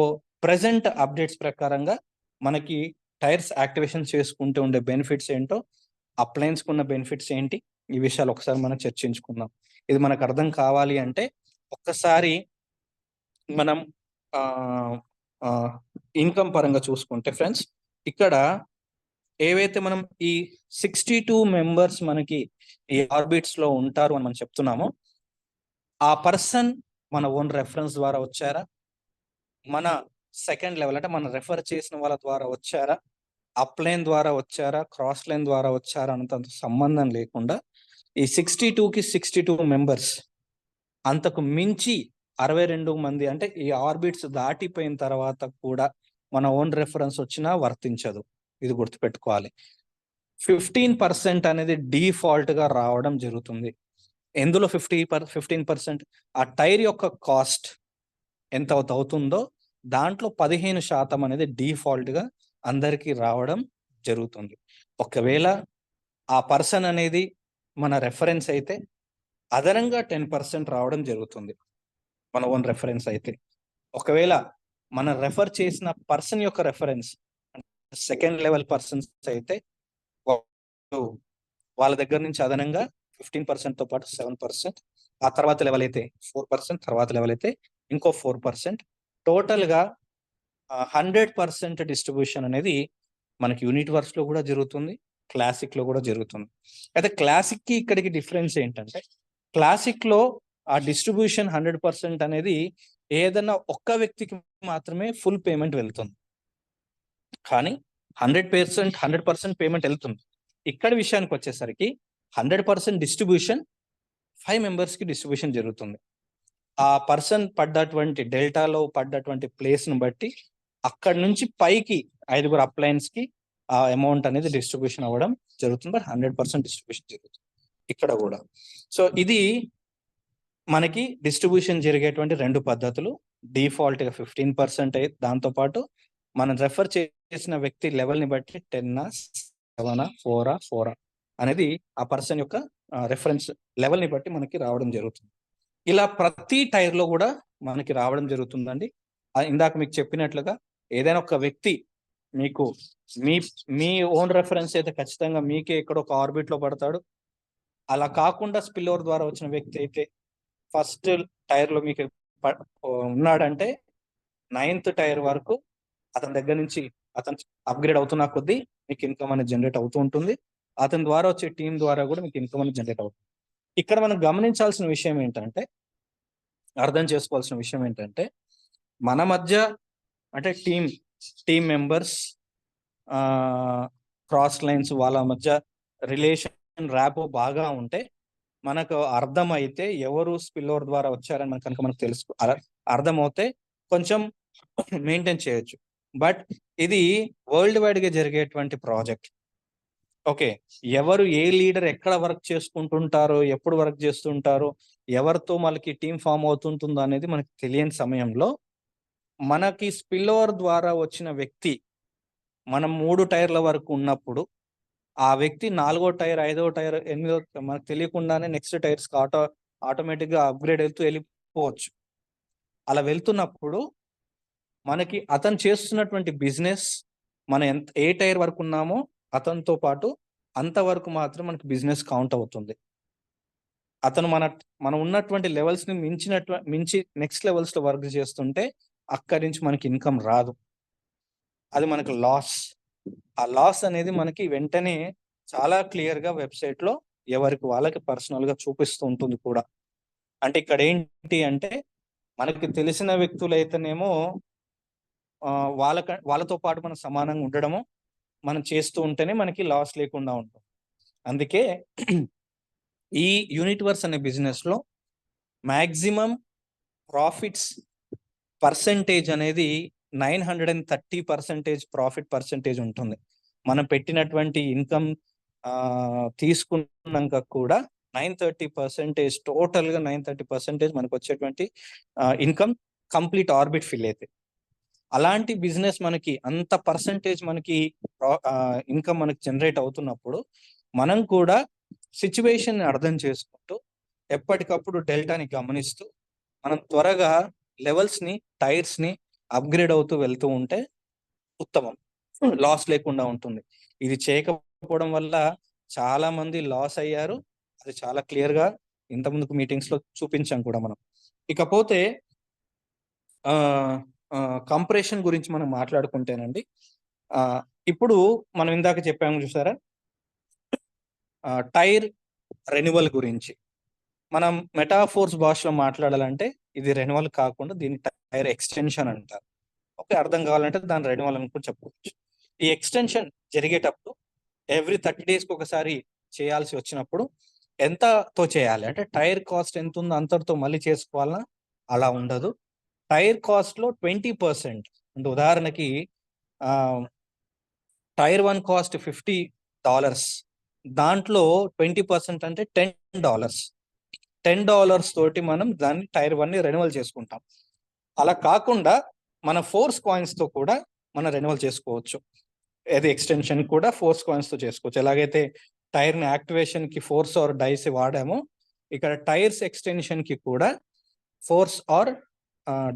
ప్రెసెంట్ అప్డేట్స్ ప్రకారంగా మనకి టైర్స్ యాక్టివేషన్ చేసుకుంటే ఉండే బెనిఫిట్స్ ఏంటో, అప్లయన్స్కి ఉన్న బెనిఫిట్స్ ఏంటి, ఈ విషయాలు ఒకసారి మనం చర్చించుకుందాం. ఇది మనకు అర్థం కావాలి అంటే ఒక్కసారి మనం ఇన్కమ్ పరంగా చూసుకుంటే ఫ్రెండ్స్, ఇక్కడ ఏవైతే మనం ఈ 62 మెంబర్స్ మనకి ఈ ఆర్బిట్స్ లో ఉంటారు అని మనం చెప్తున్నామో, ఆ పర్సన్ మన ఓన్ రెఫరెన్స్ ద్వారా వచ్చారా, మన సెకండ్ లెవెల్ అంటే మనం రెఫర్ చేసిన వాళ్ళ ద్వారా వచ్చారా, అప్ లైన్ ద్వారా వచ్చారా, క్రాస్ లైన్ ద్వారా వచ్చారా అన్నంత సంబంధం లేకుండా ఈ 62కి 62 మెంబర్స్ అంతకు మించి 62 మంది అంటే ఈ ఆర్బిట్స్ దాటిపోయిన తర్వాత కూడా మన ఓన్ రెఫరెన్స్ వచ్చినా వర్తించదు. ఇది గుర్తుపెట్టుకోవాలి. 15% అనేది డిఫాల్ట్ గా రావడం జరుగుతుంది. ఎందులో 15% ఆ టైర్ యొక్క కాస్ట్ ఎంత అవుతుందో దాంట్లో 15% అనేది డిఫాల్ట్ గా అందరికీ రావడం జరుగుతుంది. ఒకవేళ ఆ పర్సన్ అనేది మన రెఫరెన్స్ అయితే అదనంగా 10% రావడం జరుగుతుంది మన ఓన్ రెఫరెన్స్ అయితే. ఒకవేళ మన రెఫర్ చేసిన పర్సన్ యొక్క రెఫరెన్స్ సెకండ్ లెవెల్ పర్సన్స్ అయితే వాళ్ళ దగ్గర నుంచి అదనంగా 15%తో పాటు 7%, ఆ తర్వాత లెవెల్ అయితే 4%, తర్వాత లెవెల్ అయితే ఇంకో 4%, టోటల్గా 100% డిస్ట్రిబ్యూషన్ అనేది మనకి యూనిట్ వర్క్స్ లో కూడా జరుగుతుంది, క్లాసిక్ లో కూడా జరుగుతుంది. అయితే క్లాసిక్ కి ఇక్కడికి డిఫరెన్స్ ఏంటంటే, క్లాసిక్ లో ఆ డిస్ట్రిబ్యూషన్ 100% అనేది ఏదన్నా ఒక్క వ్యక్తికి మాత్రమే ఫుల్ పేమెంట్ వెళ్తుంది, కానీ 100% పేమెంట్ వెళ్తుంది. ఇక్కడ విషయానికి వచ్చేసరికి 100% డిస్ట్రిబ్యూషన్ 5 మెంబర్స్కి డిస్ట్రిబ్యూషన్ జరుగుతుంది. ఆ పర్సన్ పడ్డటువంటి డెల్టాలో పడ్డటువంటి ప్లేస్ను బట్టి అక్కడి నుంచి పైకి 5 అప్లయన్స్కి ఆ అమౌంట్ అనేది డిస్ట్రిబ్యూషన్ అవ్వడం జరుగుతుంది, బట్ 100% డిస్ట్రిబ్యూషన్ జరుగుతుంది ఇక్కడ కూడా. సో ఇది మనకి డిస్ట్రిబ్యూషన్ జరిగేటువంటి 2 పద్ధతులు. డిఫాల్ట్ గా 15% దాంతోపాటు మనం రెఫర్ చేసిన వ్యక్తి లెవెల్ని బట్టి 10, 7, 4 అనేది ఆ పర్సన్ యొక్క రెఫరెన్స్ లెవెల్ని బట్టి మనకి రావడం జరుగుతుంది. ఇలా ప్రతి టైర్ లో కూడా మనకి రావడం జరుగుతుందండి. ఇందాక మీకు చెప్పినట్లుగా ఏదైనా ఒక వ్యక్తి మీకు మీ ఓన్ రెఫరెన్స్ అయితే ఖచ్చితంగా మీకే ఇక్కడ ఒక ఆర్బిట్ లో పడతాడు. అలా కాకుండా స్పిల్ ఓవర్ ద్వారా వచ్చిన వ్యక్తి అయితే ఫస్ట్ టైర్ లో మీకు ఉన్నాడంటే 9th టైర్ వరకు అతని దగ్గర నుంచి అతను అప్గ్రేడ్ అవుతున్న కొద్దీ మీకు ఇన్కమ్ అనేది జనరేట్ అవుతూ ఉంటుంది. అతని ద్వారా వచ్చే టీం ద్వారా కూడా మీకు ఇన్కమ్ అనేది జనరేట్ అవుతుంది. ఇక్కడ మనం గమనించాల్సిన విషయం ఏంటంటే, అర్థం చేసుకోవాల్సిన విషయం ఏంటంటే, మన మధ్య అంటే టీమ్ మెంబర్స్ క్రాస్ లైన్స్ వాళ్ళ మధ్య రిలేషన్ ర్యాపో బాగా ఉంటే మనకు అర్థమైతే ఎవరు స్పిల్ ఓవర్ ద్వారా వచ్చారని మనకు తెలుసు, అర్థమవుతే కొంచెం మెయింటైన్ చేయొచ్చు. బట్ ఇది వరల్డ్ వైడ్ గా జరిగేటువంటి ప్రాజెక్ట్. ఓకే, ఎవరు ఏ లీడర్ ఎక్కడ వర్క్ చేసుకుంటుంటారో, ఎప్పుడు వర్క్ చేస్తుంటారో, ఎవరితో మనకి టీం ఫామ్ అవుతుంటుందో అనేది మనకి తెలియని సమయంలో మనకి స్పిల్ ఓవర్ ద్వారా వచ్చిన వ్యక్తి మనం 3 టైర్ల వరకు ఉన్నప్పుడు ఆ వ్యక్తి 4వ టైర్, 5వ టైర్, 8వ మనకు తెలియకుండానే నెక్స్ట్ టైర్స్ ఆటోమేటిక్ గా అప్గ్రేడ్ వెళ్తూ వెళ్ళిపోవచ్చు. అలా వెళ్తున్నప్పుడు మనకి అతను చేస్తున్నటువంటి బిజినెస్ మనం ఏ టైర్ వరకు ఉన్నామో అతనితో పాటు అంతవరకు మాత్రం మనకి బిజినెస్ కౌంట్ అవుతుంది. అతను మనం ఉన్నటువంటి లెవెల్స్ ని మించి నెక్స్ట్ లెవెల్స్ లో వర్క్ చేస్తుంటే అక్కడి నుంచి మనకి ఇన్కమ్ రాదు, అది మనకి లాస్. ఆ లాస్ అనేది మనకి వెంటనే చాలా క్లియర్ గా వెబ్సైట్ లో ఎవరికి వాళ్ళకి పర్సనల్ గా చూపిస్తూ ఉంటుంది కూడా. అంటే ఇక్కడ ఏంటి అంటే, మనకి తెలిసిన వ్యక్తులు అయితేనేమో వాళ్ళతో పాటు మనం సమానంగా ఉండడము మనం చేస్తూ ఉంటేనే మనకి లాస్ లేకుండా ఉంటుంది. అందుకే ఈ యూనిట్వర్స్ అనే బిజినెస్ లో మాక్సిమం ప్రాఫిట్స్ పర్సెంటేజ్ అనేది 930% ప్రాఫిట్ పర్సెంటేజ్ ఉంటుంది. మనం పెట్టినటువంటి ఇన్కమ్ తీసుకున్నాక కూడా 930% టోటల్ గా 930% మనకు వచ్చేటువంటి ఇన్కమ్ కంప్లీట్ ఆర్బిట్ ఫిల్ అయితే. అలాంటి బిజినెస్ మనకి అంత పర్సెంటేజ్ మనకి ఇన్కమ్ మనకి జనరేట్ అవుతున్నప్పుడు మనం కూడా సిచ్యువేషన్ అర్థం చేసుకుంటూ ఎప్పటికప్పుడు డెల్టాని గమనిస్తూ మనం త్వరగా లెవెల్స్ ని, టైర్స్ ని అప్గ్రేడ్ అవుతూ వెళ్తూ ఉంటే ఉత్తమం, లాస్ లేకుండా ఉంటుంది. ఇది చేయకపోవడం వల్ల చాలా మంది లాస్ అయ్యారు. అది చాలా క్లియర్ గా ఇంతకుముందు మీటింగ్స్ లో చూపించాం కూడా మనం. ఇకపోతే కంప్రెషన్ గురించి మనం మాట్లాడుకుంటేనండి, ఇప్పుడు మనం ఇందాక చెప్పాము చూసారా, టైర్ రెన్యువల్ గురించి మనం మెటాఫోర్స్ భాషలో మాట్లాడాలంటే ఇది రెన్యువల్ కాకుండా దీన్ని టైర్ ఎక్స్టెన్షన్ అంటారు. ఓకే, అర్థం కావాలంటే దాని రెన్యువల్ అని కూడా చెప్పుకోవచ్చు. ఈ ఎక్స్టెన్షన్ జరిగేటప్పుడు ఎవ్రీ 30 days ఒకసారి చేయాల్సి వచ్చినప్పుడు ఎంతతో చేయాలి అంటే, టైర్ కాస్ట్ ఎంత ఉందో అంతటితో మళ్ళీ చేసుకోవాలన్నా అలా ఉండదు. టైర్ కాస్ట్ లో 20%, అంటే ఉదాహరణకి టైర్ 1 కాస్ట్ $50, దాంట్లో 20% అంటే $10. $10 తోటి మనం దాన్ని టైర్ 1 ని రెన్యువల్ చేసుకుంటాం. అలా కాకుండా మన ఫోర్స్ కాయిన్స్ తో కూడా మనం రెన్యువల్ చేసుకోవచ్చు. అది ఎక్స్టెన్షన్ కూడా ఫోర్స్ కాయిన్స్ తో చేసుకోవచ్చు. ఎలాగైతే టైర్ ని యాక్టివేషన్ కి ఫోర్స్ ఆర్ డైస్ వాడామో, ఇక్కడ టైర్స్ ఎక్స్టెన్షన్ కి కూడా ఫోర్స్ ఆర్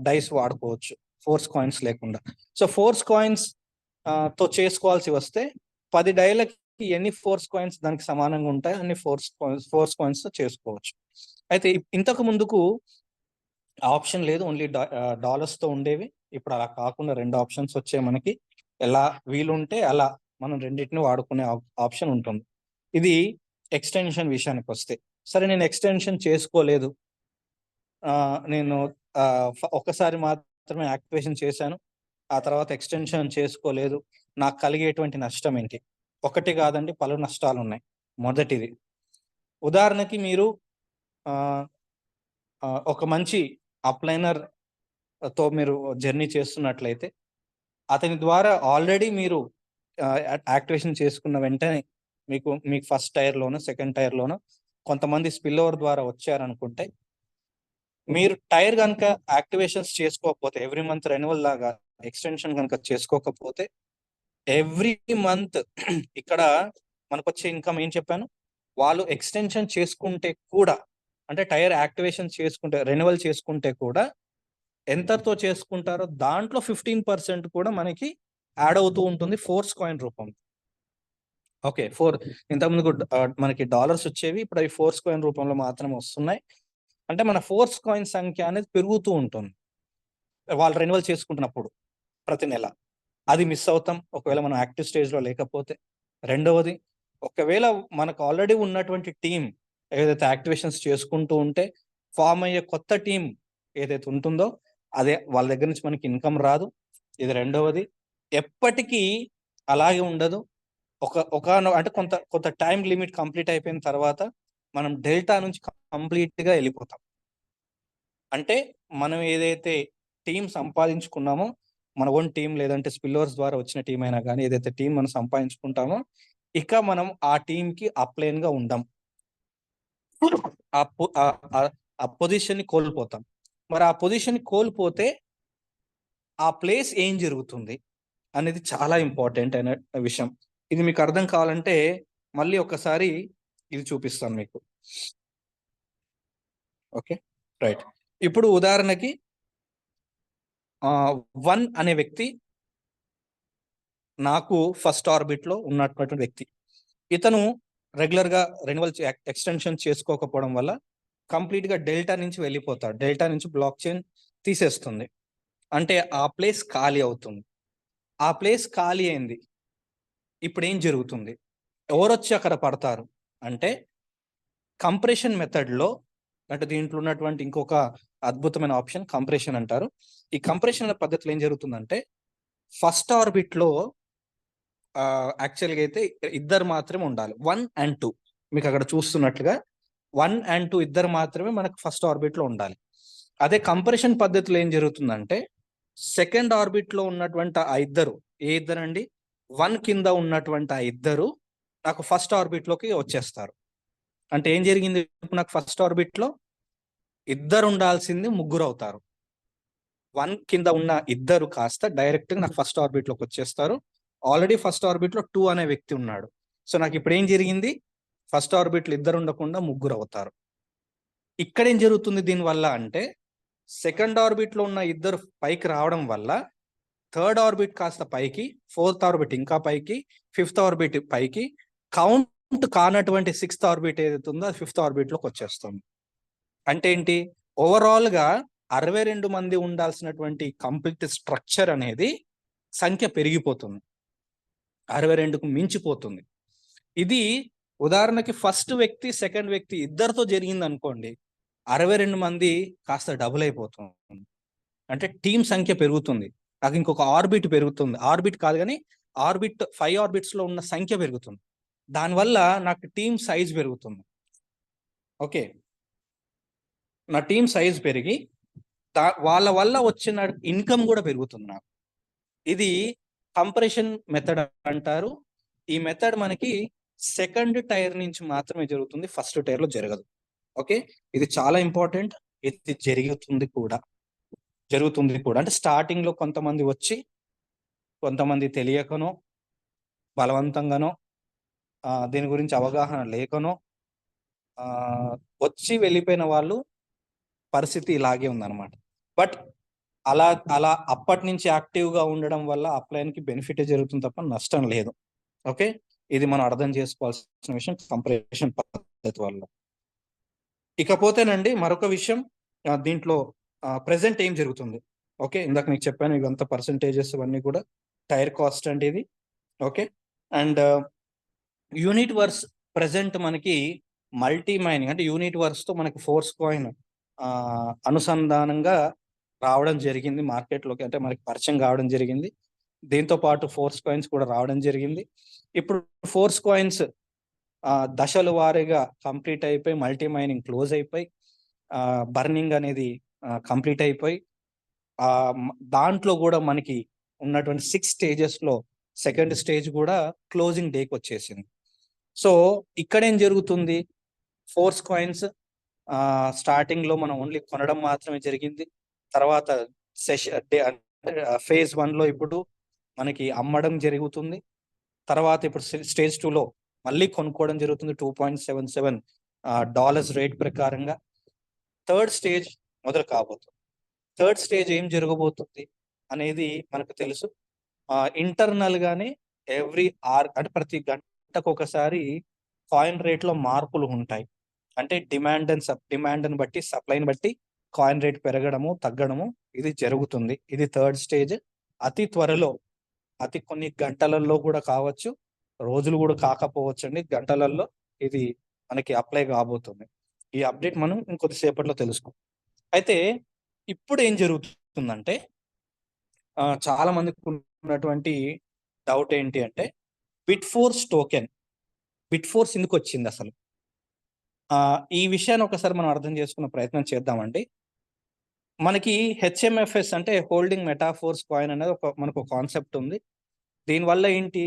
డైస్ వాడుకోవచ్చు, ఫోర్స్ కాయిన్స్ లేకుండా. సో ఫోర్స్ కాయిన్స్ తో చేసుకోవాల్సి వస్తే 10 డైలకి ఎన్ని ఫోర్స్ కాయిన్స్ దానికి సమానంగా ఉంటాయి అన్ని ఫోర్స్ కాయిన్స్ తో చేసుకోవచ్చు. అయితే ఇంతకు ముందుకు ఆప్షన్ లేదు, ఓన్లీ డాలర్స్ తో ఉండేవి. ఇప్పుడు అలా కాకుండా 2 ఆప్షన్స్ వచ్చాయి మనకి. ఎలా వీలుంటే అలా మనం రెండింటిని వాడుకునే ఆప్షన్ ఉంటుంది. ఇది ఎక్స్టెన్షన్ విషయానికి వస్తే, సరే నేను ఎక్స్టెన్షన్ చేసుకోలేదు, నేను ఒకసారి మాత్రమే యాక్టివేషన్ చేశాను, ఆ తర్వాత ఎక్స్టెన్షన్ చేసుకోలేదు, నాకు కలిగేటువంటి నష్టం ఏంటి? ఒకటి కాదండి, పలు నష్టాలు ఉన్నాయి. మొదటిది, ఉదాహరణకి మీరు ఒక మంచి అప్లైనర్ తో మీరు జర్నీ చేస్తున్నట్లయితే అతని ద్వారా ఆల్రెడీ మీరు యాక్టివేషన్ చేసుకున్న వెంటనే మీకు ఫస్ట్ టైర్లోనో సెకండ్ టైర్లోనో కొంతమంది స్పిల్ ఓవర్ ద్వారా వచ్చారనుకుంటే, మీరు టైర్ కనుక యాక్టివేషన్స్ చేసుకోకపోతే, ఎవ్రీ మంత్ రెన్యువల్ లాగా ఎక్స్టెన్షన్ కనుక చేసుకోకపోతే, ఎవ్రీ మంత్ ఇక్కడ మనకు వచ్చే ఇన్కమ్ ఏం చెప్పాను, వాళ్ళు ఎక్స్టెన్షన్ చేసుకుంటే కూడా, అంటే టైర్ యాక్టివేషన్ చేసుకుంటే, రెన్యువల్ చేసుకుంటే కూడా ఎంతతో చేసుకుంటారో దాంట్లో 15% కూడా మనకి యాడ్ అవుతూ ఉంటుంది ఫోర్స్ కాయిన్ రూపం. ఓకే, ఇంతకుముందు మనకి డాలర్స్ వచ్చేవి, ఇప్పుడు అవి ఫోర్స్ కాయిన్ రూపంలో మాత్రమే వస్తున్నాయి. అంటే మన ఫోర్స్ కాయిన్ సంఖ్య అనేది పెరుగుతూ ఉంటుంది వాళ్ళు రెన్యువల్ చేసుకుంటున్నప్పుడు ప్రతి నెల. అది మిస్ అవుతాం ఒకవేళ మనం యాక్టివ్ స్టేజ్లో లేకపోతే. రెండవది, ఒకవేళ మనకు ఆల్రెడీ ఉన్నటువంటి టీం ఏదైతే యాక్టివేషన్స్ చేసుకుంటూ ఉంటే, ఫామ్ అయ్యే కొత్త టీం ఏదైతే ఉంటుందో అదే వాళ్ళ దగ్గర నుంచి మనకి ఇన్కమ్ రాదు. ఇది రెండవది. ఎప్పటికీ అలాగే ఉండదు. అంటే కొంత టైం లిమిట్ కంప్లీట్ అయిపోయిన తర్వాత మనం డెల్టా నుంచి కంప్లీట్గా వెళ్ళిపోతాం. అంటే మనం ఏదైతే టీం సంపాదించుకున్నామో, మన ఓన్ టీం లేదంటే స్పిల్లోవర్స్ ద్వారా వచ్చిన టీం అయినా కానీ, ఏదైతే టీం మనం సంపాదించుకుంటామో, ఇక మనం ఆ టీంకి అప్లైన్గా ఉండం, ఆ పొజిషన్ని కోల్పోతాం. మరి ఆ పొజిషన్ కోల్పోతే ఆ ప్లేస్ ఏం జరుగుతుంది అనేది చాలా ఇంపార్టెంట్ అయిన విషయం. ఇది మీకు అర్థం కావాలంటే మళ్ళీ ఒకసారి ఇది చూపిస్తాను మీకు. Okay, right. ఇప్పుడు ఉదాహరణకి 1 అనే వ్యక్తి నాకు ఫస్ట్ ఆర్బిట్లో ఉన్నటువంటి వ్యక్తి. ఇతను రెగ్యులర్గా రెన్యువల్ ఎక్స్టెన్షన్ చేసుకోకపోవడం వల్ల కంప్లీట్గా డెల్టా నుంచి వెళ్ళిపోతాడు. డెల్టా నుంచి బ్లాక్ చైన్ తీసేస్తుంది. అంటే ఆ ప్లేస్ ఖాళీ అవుతుంది. ఆ ప్లేస్ ఖాళీ అయింది. ఇప్పుడు ఏం జరుగుతుంది, ఎవరొచ్చి అక్కడ పడతారు అంటే, కంప్రెషన్ మెథడ్లో, అంటే దీంట్లో ఉన్నటువంటి ఇంకొక అద్భుతమైన ఆప్షన్ కంప్రెషన్ అంటారు. ఈ కంప్రెషన్ అనే పద్ధతిలో ఏం జరుగుతుందంటే, ఫస్ట్ ఆర్బిట్లో యాక్చువల్గా అయితే ఇద్దరు మాత్రమే ఉండాలి, 1 and 2. మీకు అక్కడ చూస్తున్నట్లుగా 1 and 2 ఇద్దరు మాత్రమే మనకు ఫస్ట్ ఆర్బిట్లో ఉండాలి. అదే కంప్రెషన్ పద్ధతిలో ఏం జరుగుతుందంటే, సెకండ్ ఆర్బిట్లో ఉన్నటువంటి ఆ ఇద్దరు, ఏ ఇద్దరండి, 1 కింద ఉన్నటువంటి ఆ ఇద్దరు నాకు ఫస్ట్ ఆర్బిట్లోకి వచ్చేస్తారు. అంటే ఏం జరిగింది, ఇప్పుడు నాకు ఫస్ట్ ఆర్బిట్లో ఇద్దరు ఉండాల్సింది ముగ్గురు అవుతారు. 1 కింద ఉన్న ఇద్దరు కాస్త డైరెక్ట్గా నాకు ఫస్ట్ ఆర్బిట్లోకి వచ్చేస్తారు. ఆల్రెడీ ఫస్ట్ ఆర్బిట్లో 2 అనే వ్యక్తి ఉన్నాడు. సో నాకు ఇప్పుడు ఏం జరిగింది, ఫస్ట్ ఆర్బిట్లో ఇద్దరు ఉండకుండా ముగ్గురు అవుతారు. ఇక్కడ ఏం జరుగుతుంది దీనివల్ల అంటే, సెకండ్ ఆర్బిట్లో ఉన్న ఇద్దరు పైకి రావడం వల్ల థర్డ్ ఆర్బిట్ కాస్త పైకి, ఫోర్త్ ఆర్బిట్ ఇంకా పైకి, ఫిఫ్త్ ఆర్బిట్ పైకి, కౌంట్ కానటువంటి సిక్స్త్ ఆర్బిట్ ఏదైతే ఉందో అది ఫిఫ్త్ ఆర్బిట్లోకి వచ్చేస్తుంది. అంటే ఏంటి, ఓవరాల్గా 62 మంది ఉండాల్సినటువంటి కంప్లీట్ స్ట్రక్చర్ అనేది సంఖ్య పెరిగిపోతుంది, 62కు మించిపోతుంది. ఇది ఉదాహరణకి ఫస్ట్ వ్యక్తి సెకండ్ వ్యక్తి ఇద్దరితో జరిగింది అనుకోండి, 62 మంది కాస్త డబుల్ అయిపోతుంది. అంటే టీం సంఖ్య పెరుగుతుంది, నాకు ఇంకొక ఆర్బిట్ పెరుగుతుంది, ఆర్బిట్ కాదు కానీ ఆర్బిట్ 5 ఆర్బిట్స్లో ఉన్న సంఖ్య పెరుగుతుంది. దానివల్ల నాకు టీం సైజ్ పెరుగుతుంది. ఓకే, నా టీం సైజ్ పెరిగి వాళ్ళ వల్ల వచ్చిన ఇన్కమ్ కూడా పెరుగుతుంది నాకు. ఇది కంప్రెషన్ మెథడ్ అంటారు. ఈ మెథడ్ మనకి సెకండ్ టైర్ నుంచి మాత్రమే జరుగుతుంది, ఫస్ట్ టైర్లో జరగదు. ఓకే, ఇది చాలా ఇంపార్టెంట్. ఇది జరుగుతుంది కూడా. అంటే స్టార్టింగ్లో కొంతమంది వచ్చి, కొంతమంది తెలియకనో బలవంతంగానో దీని గురించి అవగాహన లేకనో వచ్చి వెళ్ళిపోయిన వాళ్ళు పరిస్థితి ఇలాగే ఉందన్నమాట. బట్ అలా అప్పటి నుంచి యాక్టివ్గా ఉండడం వల్ల అప్లైన్కి బెనిఫిట్ జరుగుతుంది తప్ప నష్టం లేదు. ఓకే, ఇది మనం అర్థం చేసుకోవాల్సిన విషయం కంప్రెషన్ పద్ధతి వల్ల. ఇకపోతేనండి మరొక విషయం, దీంట్లో ప్రెసెంట్ ఏం జరుగుతుంది. ఓకే, ఇందాక నీకు చెప్పాను ఇవంతా పర్సంటేజెస్ ఇవన్నీ కూడా టైర్ కాస్ట్ అంటే ఇది. Okay, and universe present మనకి మల్టీ మైనింగ్ అంటే యూనిట్ వర్స్తో మనకి ఫోర్స్ కాయిన్ అనుసంధానంగా రావడం జరిగింది మార్కెట్లోకి, అంటే మనకి పరిచయం కావడం జరిగింది. దీంతో పాటు ఫోర్స్ కాయిన్స్ కూడా రావడం జరిగింది. ఇప్పుడు ఫోర్స్ కాయిన్స్ దశల వారీగా కంప్లీట్ అయిపోయి, మల్టీ మైనింగ్ క్లోజ్ అయిపోయి, బర్నింగ్ అనేది కంప్లీట్ అయిపోయి, దాంట్లో కూడా మనకి ఉన్నటువంటి 6 స్టేజెస్లో సెకండ్ స్టేజ్ కూడా క్లోజింగ్ డేకి వచ్చేసింది. సో ఇక్కడ ఏం జరుగుతుంది, ఫోర్స్ కాయిన్స్ స్టార్టింగ్ లో మనం ఓన్లీ కొనడం మాత్రమే జరిగింది. తర్వాత ఫేజ్ 1 లో ఇప్పుడు మనకి అమ్మడం జరుగుతుంది. తర్వాత ఇప్పుడు స్టేజ్ 2 లో మళ్ళీ కొనుక్కోవడం జరుగుతుంది $2.77 రేట్ ప్రకారంగా. థర్డ్ స్టేజ్ మొదలు కాబోతుంది. థర్డ్ స్టేజ్ ఏం జరగబోతుంది అనేది మనకు తెలుసు. ఇంటర్నల్ గానే ఎవ్రీ అంటే ప్రతి గంటకు ఒకసారి కాయిన్ రేట్ లో మార్పులు ఉంటాయి. అంటే డిమాండ్ ని బట్టి, సప్లైని బట్టి కాయిన్ రేట్ పెరగడము తగ్గడము ఇది జరుగుతుంది. ఇది థర్డ్ స్టేజ్. అతి త్వరలో, అతి కొన్ని గంటలలో కూడా కావచ్చు, రోజులు కూడా కాకపోవచ్చు అండి, గంటలలో ఇది మనకి అప్లై కాబోతుంది. ఈ అప్డేట్ మనం ఇంకొద్దిసేపట్లో తెలుసుకో. అయితే ఇప్పుడు ఏం జరుగుతుందంటే చాలా మందికి ఉన్నటువంటి డౌట్ ఏంటి అంటే, బిట్ఫోర్స్ టోకెన్, బిట్ఫోర్స్ ఎందుకు వచ్చింది అసలు? ఈ విషయాన్ని ఒకసారి మనం అర్థం చేసుకునే ప్రయత్నం చేద్దామండి. మనకి హెచ్ఎంఎఫ్ఎస్ అంటే హోల్డింగ్ మెటాఫోర్స్ కాయిన్ అనేది మనకు ఒక కాన్సెప్ట్ ఉంది. దీనివల్ల ఏంటి,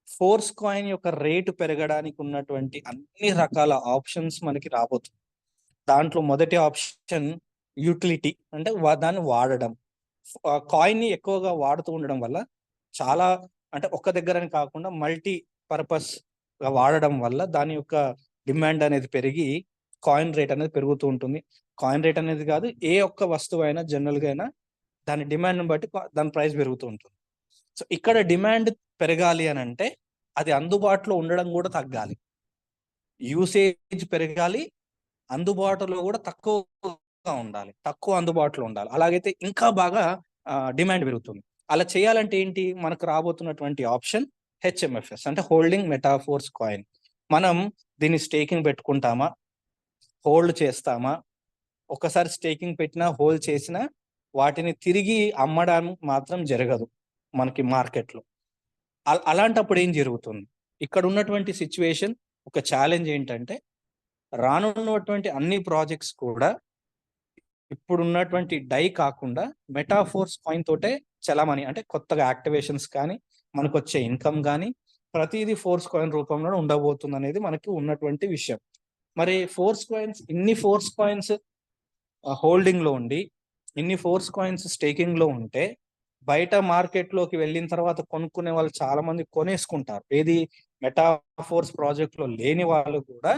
ఫోర్స్ కాయిన్ యొక్క రేటు పెరగడానికి ఉన్నటువంటి అన్ని రకాల ఆప్షన్స్ మనకి రాబోతుంది. దాంట్లో మొదటి ఆప్షన్ యూటిలిటీ, అంటే దాన్ని వాడడం. కాయిన్ ని ఎక్కువగా వాడుతూ ఉండడం వల్ల చాలా, అంటే ఒక్క దగ్గరని కాకుండా మల్టీ పర్పస్ గా వాడడం వల్ల దాని యొక్క డిమాండ్ అనేది పెరిగి కాయిన్ రేట్ అనేది పెరుగుతూ ఉంటుంది. కాయిన్ రేట్ అనేది కాదు, ఏ ఒక్క వస్తువు అయినా జనరల్ గా అయినా దాని డిమాండ్ బట్టి దాని ప్రైస్ పెరుగుతూ ఉంటుంది. సో ఇక్కడ డిమాండ్ పెరగాలి అని అంటే అది అందుబాటులో ఉండడం కూడా తగ్గాలి, యూసేజ్ పెరగాలి, అందుబాటులో కూడా తక్కువగా ఉండాలి, తక్కువ అందుబాటులో ఉండాలి. అలాగైతే ఇంకా బాగా డిమాండ్ పెరుగుతుంది. అలా చేయాలంటే ఏంటి, మనకు రాబోతున్నటువంటి ఆప్షన్ హెచ్ఎంఎఫ్ఎస్ అంటే హోల్డింగ్ మెటాఫోర్స్ కాయిన్. మనం దీన్ని స్టేకింగ్ పెట్టుకుంటామా, హోల్డ్ చేస్తామా? ఒకసారి స్టేకింగ్ పెట్టినా, హోల్డ్ చేసినా వాటిని తిరిగి అమ్మడం మాత్రం జరగదు మనకి మార్కెట్లో. అలాంటప్పుడు ఏం జరుగుతుంది, ఇక్కడ ఉన్నటువంటి సిచ్యువేషన్, ఒక ఛాలెంజ్ ఏంటంటే రానున్నటువంటి అన్ని ప్రాజెక్ట్స్ కూడా ఇప్పుడున్నటువంటి డై కాకుండా మెటాఫోర్స్ కాయిన్ తోటే చలామణి, అంటే కొత్తగా యాక్టివేషన్స్ కానీ మనకు వచ్చే ఇన్కమ్ కానీ ప్రతిదీ ఫోర్స్ కాయిన్ రూపంలో ఉండబోతుంది అనేది మనకి ఉన్నటువంటి విషయం. మరి ఇన్ని ఫోర్స్ కాయిన్స్ హోల్డింగ్ లో ఉండి, ఇన్ని ఫోర్స్ కాయిన్స్ స్టేకింగ్ లో ఉంటే బయట మార్కెట్ లోకి వెళ్ళిన తర్వాత కొనుక్కునే వాళ్ళు చాలా మంది కొనేసుకుంటారు. ఏది, మెటాఫోర్స్ ప్రాజెక్ట్ లో లేని వాళ్ళు కూడా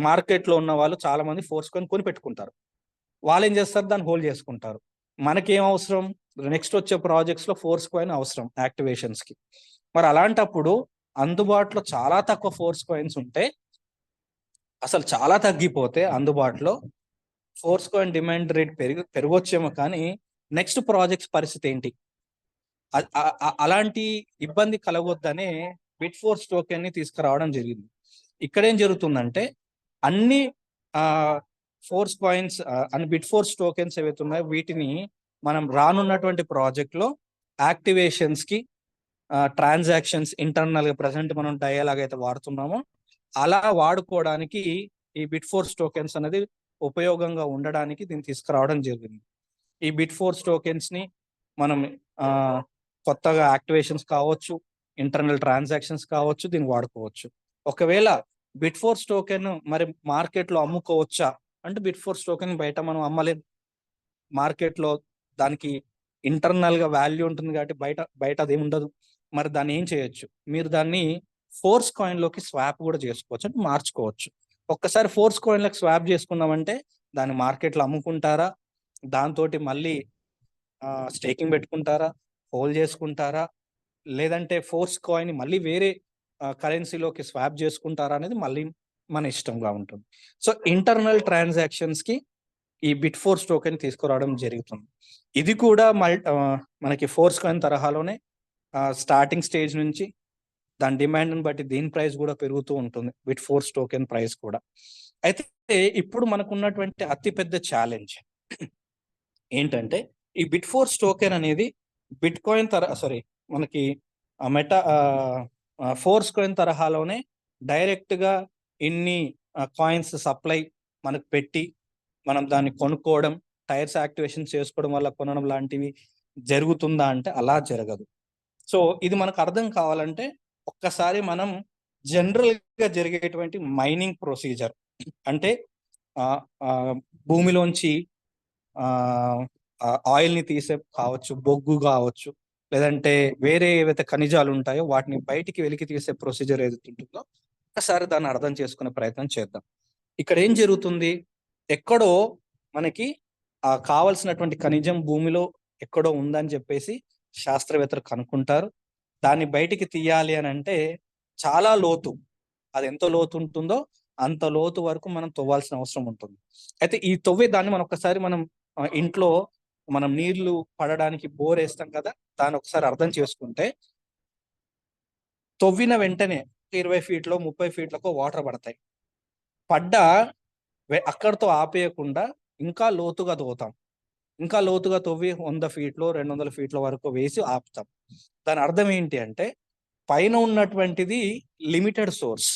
మార్కెట్ లో ఉన్న వాళ్ళు చాలా మంది ఫోర్స్ కాయిన్ కొని పెట్టుకుంటారు. వాళ్ళు ఏం చేస్తారు, దాన్ని హోల్డ్ చేసుకుంటారు. మనకేం అవసరం, నెక్స్ట్ వచ్చే ప్రాజెక్ట్స్ లో ఫోర్స్ కాయిన్ అవసరం యాక్టివేషన్స్ కి. మరి అలాంటప్పుడు అందుబాటులో చాలా తక్కువ ఫోర్స్ కాయిన్స్ ఉంటే, అసలు చాలా తగ్గిపోతే అందుబాటులో ఫోర్స్ కాయిన్ డిమాండ్ రేట్ పెరగొచ్చేమో, కానీ నెక్స్ట్ ప్రాజెక్ట్స్ పరిస్థితి ఏంటి? అలాంటి ఇబ్బంది కలగొద్దనే బిట్ఫోర్స్ టోకెన్ ని తీసుకురావడం జరిగింది. ఇక్కడేం జరుగుతుందంటే అన్ని ఫోర్స్ కాయిన్స్ అండ్ బిట్ఫోర్స్ టోకెన్స్ ఏవైతే ఉన్నాయో వీటిని మనం రానున్నటువంటి ప్రాజెక్ట్ లో యాక్టివేషన్స్ కి, ట్రాన్సాక్షన్స్ ఇంటర్నల్ గా ప్రెసెంట్ మనం డయలాగ్ అయితే వాడుతున్నామో అలా వాడుకోవడానికి ఈ బిట్ఫోర్స్ టోకెన్స్ అనేది ఉపయోగంగా ఉండడానికి దీన్ని తీసుకురావడం జరిగింది. ఈ బిట్ఫోర్స్ టోకెన్స్ ని మనం కొత్తగా యాక్టివేషన్స్ కావచ్చు, ఇంటర్నల్ ట్రాన్సాక్షన్స్ కావచ్చు, దీన్ని వాడుకోవచ్చు. ఒకవేళ బిట్ఫోర్స్ టోకెన్ మరి మార్కెట్ లో అమ్ముకోవచ్చా అంటే, బిట్ఫోర్స్ టోకెన్ బయట మనం అమ్మలేం. మార్కెట్ లో దానికి ఇంటర్నల్ గా వాల్యూ ఉంటుంది కాబట్టి బయట అది ఉండదు. మరి దాన్ని ఏం చేయొచ్చు, మీరు దాన్ని ఫోర్స్ కాయిన్ లోకి స్వాప్ కూడా చేసుకోవచ్చు, అంటే మార్చుకోవచ్చు. ఒక్కసారి ఫోర్స్ కాయిన్ లోకి స్వాప్ చేసుకున్నామంటే దాన్ని మార్కెట్ లో అమ్ముకుంటారా, దాంతో మళ్ళీ స్టేకింగ్ పెట్టుకుంటారా, హోల్డ్ చేసుకుంటారా, లేదంటే ఫోర్స్ కాయిన్ మళ్ళీ వేరే కరెన్సీలోకి స్వాప్ చేసుకుంటారా అనేది మళ్ళీ మన ఇష్టంగా ఉంటుంది. సో ఇంటర్నల్ ట్రాన్సాక్షన్స్ కి ఈ బిట్ఫోర్స్ టోకెన్ తీసుకురావడం జరుగుతుంది. ఇది కూడా మనకి ఫోర్స్ కాయిన్ తరహాలోనే స్టార్టింగ్ స్టేజ్ నుంచి దాని డిమాండ్ని బట్టి దీని ప్రైస్ కూడా పెరుగుతూ ఉంటుంది, బిట్ఫోర్స్ టోకెన్ ప్రైస్ కూడా. అయితే ఇప్పుడు మనకు ఉన్నటువంటి అతిపెద్ద ఛాలెంజ్ ఏంటంటే, ఈ బిట్ఫోర్స్ టోకెన్ అనేది బిట్ కాయిన్ మనకి ఫోర్స్ కాయిన్ తరహాలోనే డైరెక్ట్ గా ఇన్ని కాయిన్స్ సప్లై మనకు పెట్టి మనం దాన్ని కొనుక్కోవడం, టైర్స్ యాక్టివేషన్ చేసుకోవడం వల్ల కొనడం లాంటివి జరుగుతుందా అంటే అలా జరగదు. సో ఇది మనకు అర్థం కావాలంటే ఒక్కసారి మనం జనరల్ గా జరిగేటువంటి మైనింగ్ ప్రొసీజర్ అంటే ఆ ఆ, భూమిలోంచి ఆయిల్ ని తీసే కావచ్చు, బొగ్గు కావచ్చు, లేదంటే వేరే ఏవైతే ఖనిజాలు ఉంటాయో వాటిని బయటికి వెలికి తీసే ప్రొసీజర్ ఏదైతే ఉంటుందో ఒకసారి దాన్ని అర్థం చేసుకునే ప్రయత్నం చేద్దాం. ఇక్కడ ఏం జరుగుతుంది, ఎక్కడో మనకి కావలసినటువంటి ఖనిజం భూమిలో ఎక్కడో ఉందని చెప్పేసి శాస్త్రవేత్తలు కనుక్కుంటారు. దాన్ని బయటికి తీయాలి అని అంటే చాలా లోతు, అది ఎంత లోతు ఉంటుందో అంత లోతు వరకు మనం తవ్వాల్సిన అవసరం ఉంటుంది. అయితే ఈ తవ్వే దాన్ని మనం ఒకసారి మనం ఇంట్లో మనం నీళ్లు పడడానికి బోర్ వేస్తాం కదా, దాన్ని ఒకసారి అర్థం చేసుకుంటే తవ్విన వెంటనే 20 ఫీట్లో 30 ఫీట్లకు వాటర్ పడతాయి. పడ్డ అక్కడితో ఆపేయకుండా ఇంకా లోతుగా తవ్వుతాం. ఇంకా లోతుగా తవ్వి 100 ఫీట్లో 200 ఫీట్ల వరకు వేసి ఆపుతాం. దాని అర్థం ఏంటి అంటే పైన ఉన్నటువంటిది లిమిటెడ్ సోర్స్.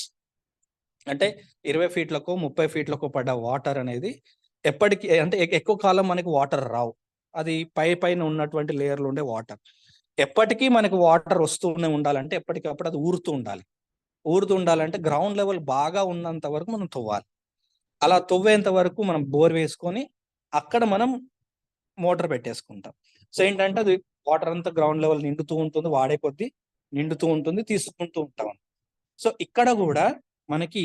అంటే 20 ఫీట్లకు 30 ఫీట్లకు పడ్డ వాటర్ అనేది ఎప్పటికీ అంటే ఎక్కువ కాలం మనకి వాటర్ రావు. అది పైన ఉన్నటువంటి లేయర్లు ఉండే వాటర్ ఎప్పటికీ మనకి వాటర్ వస్తూనే ఉండాలంటే ఎప్పటికప్పుడు అది ఊరుతూ ఉండాలంటే గ్రౌండ్ లెవెల్ బాగా ఉన్నంత వరకు మనం తవ్వాలి. అలా తవ్వేంత వరకు మనం బోర్ వేసుకొని అక్కడ మనం మోటార్ పెట్టేసుకుంటాం. సో ఏంటంటే అది వాటర్ అంతా గ్రౌండ్ లెవెల్ నిండుతూ ఉంటుంది, వాడే కొద్దీ నిండుతూ ఉంటుంది, తీసుకుంటూ ఉంటాం. సో ఇక్కడ కూడా మనకి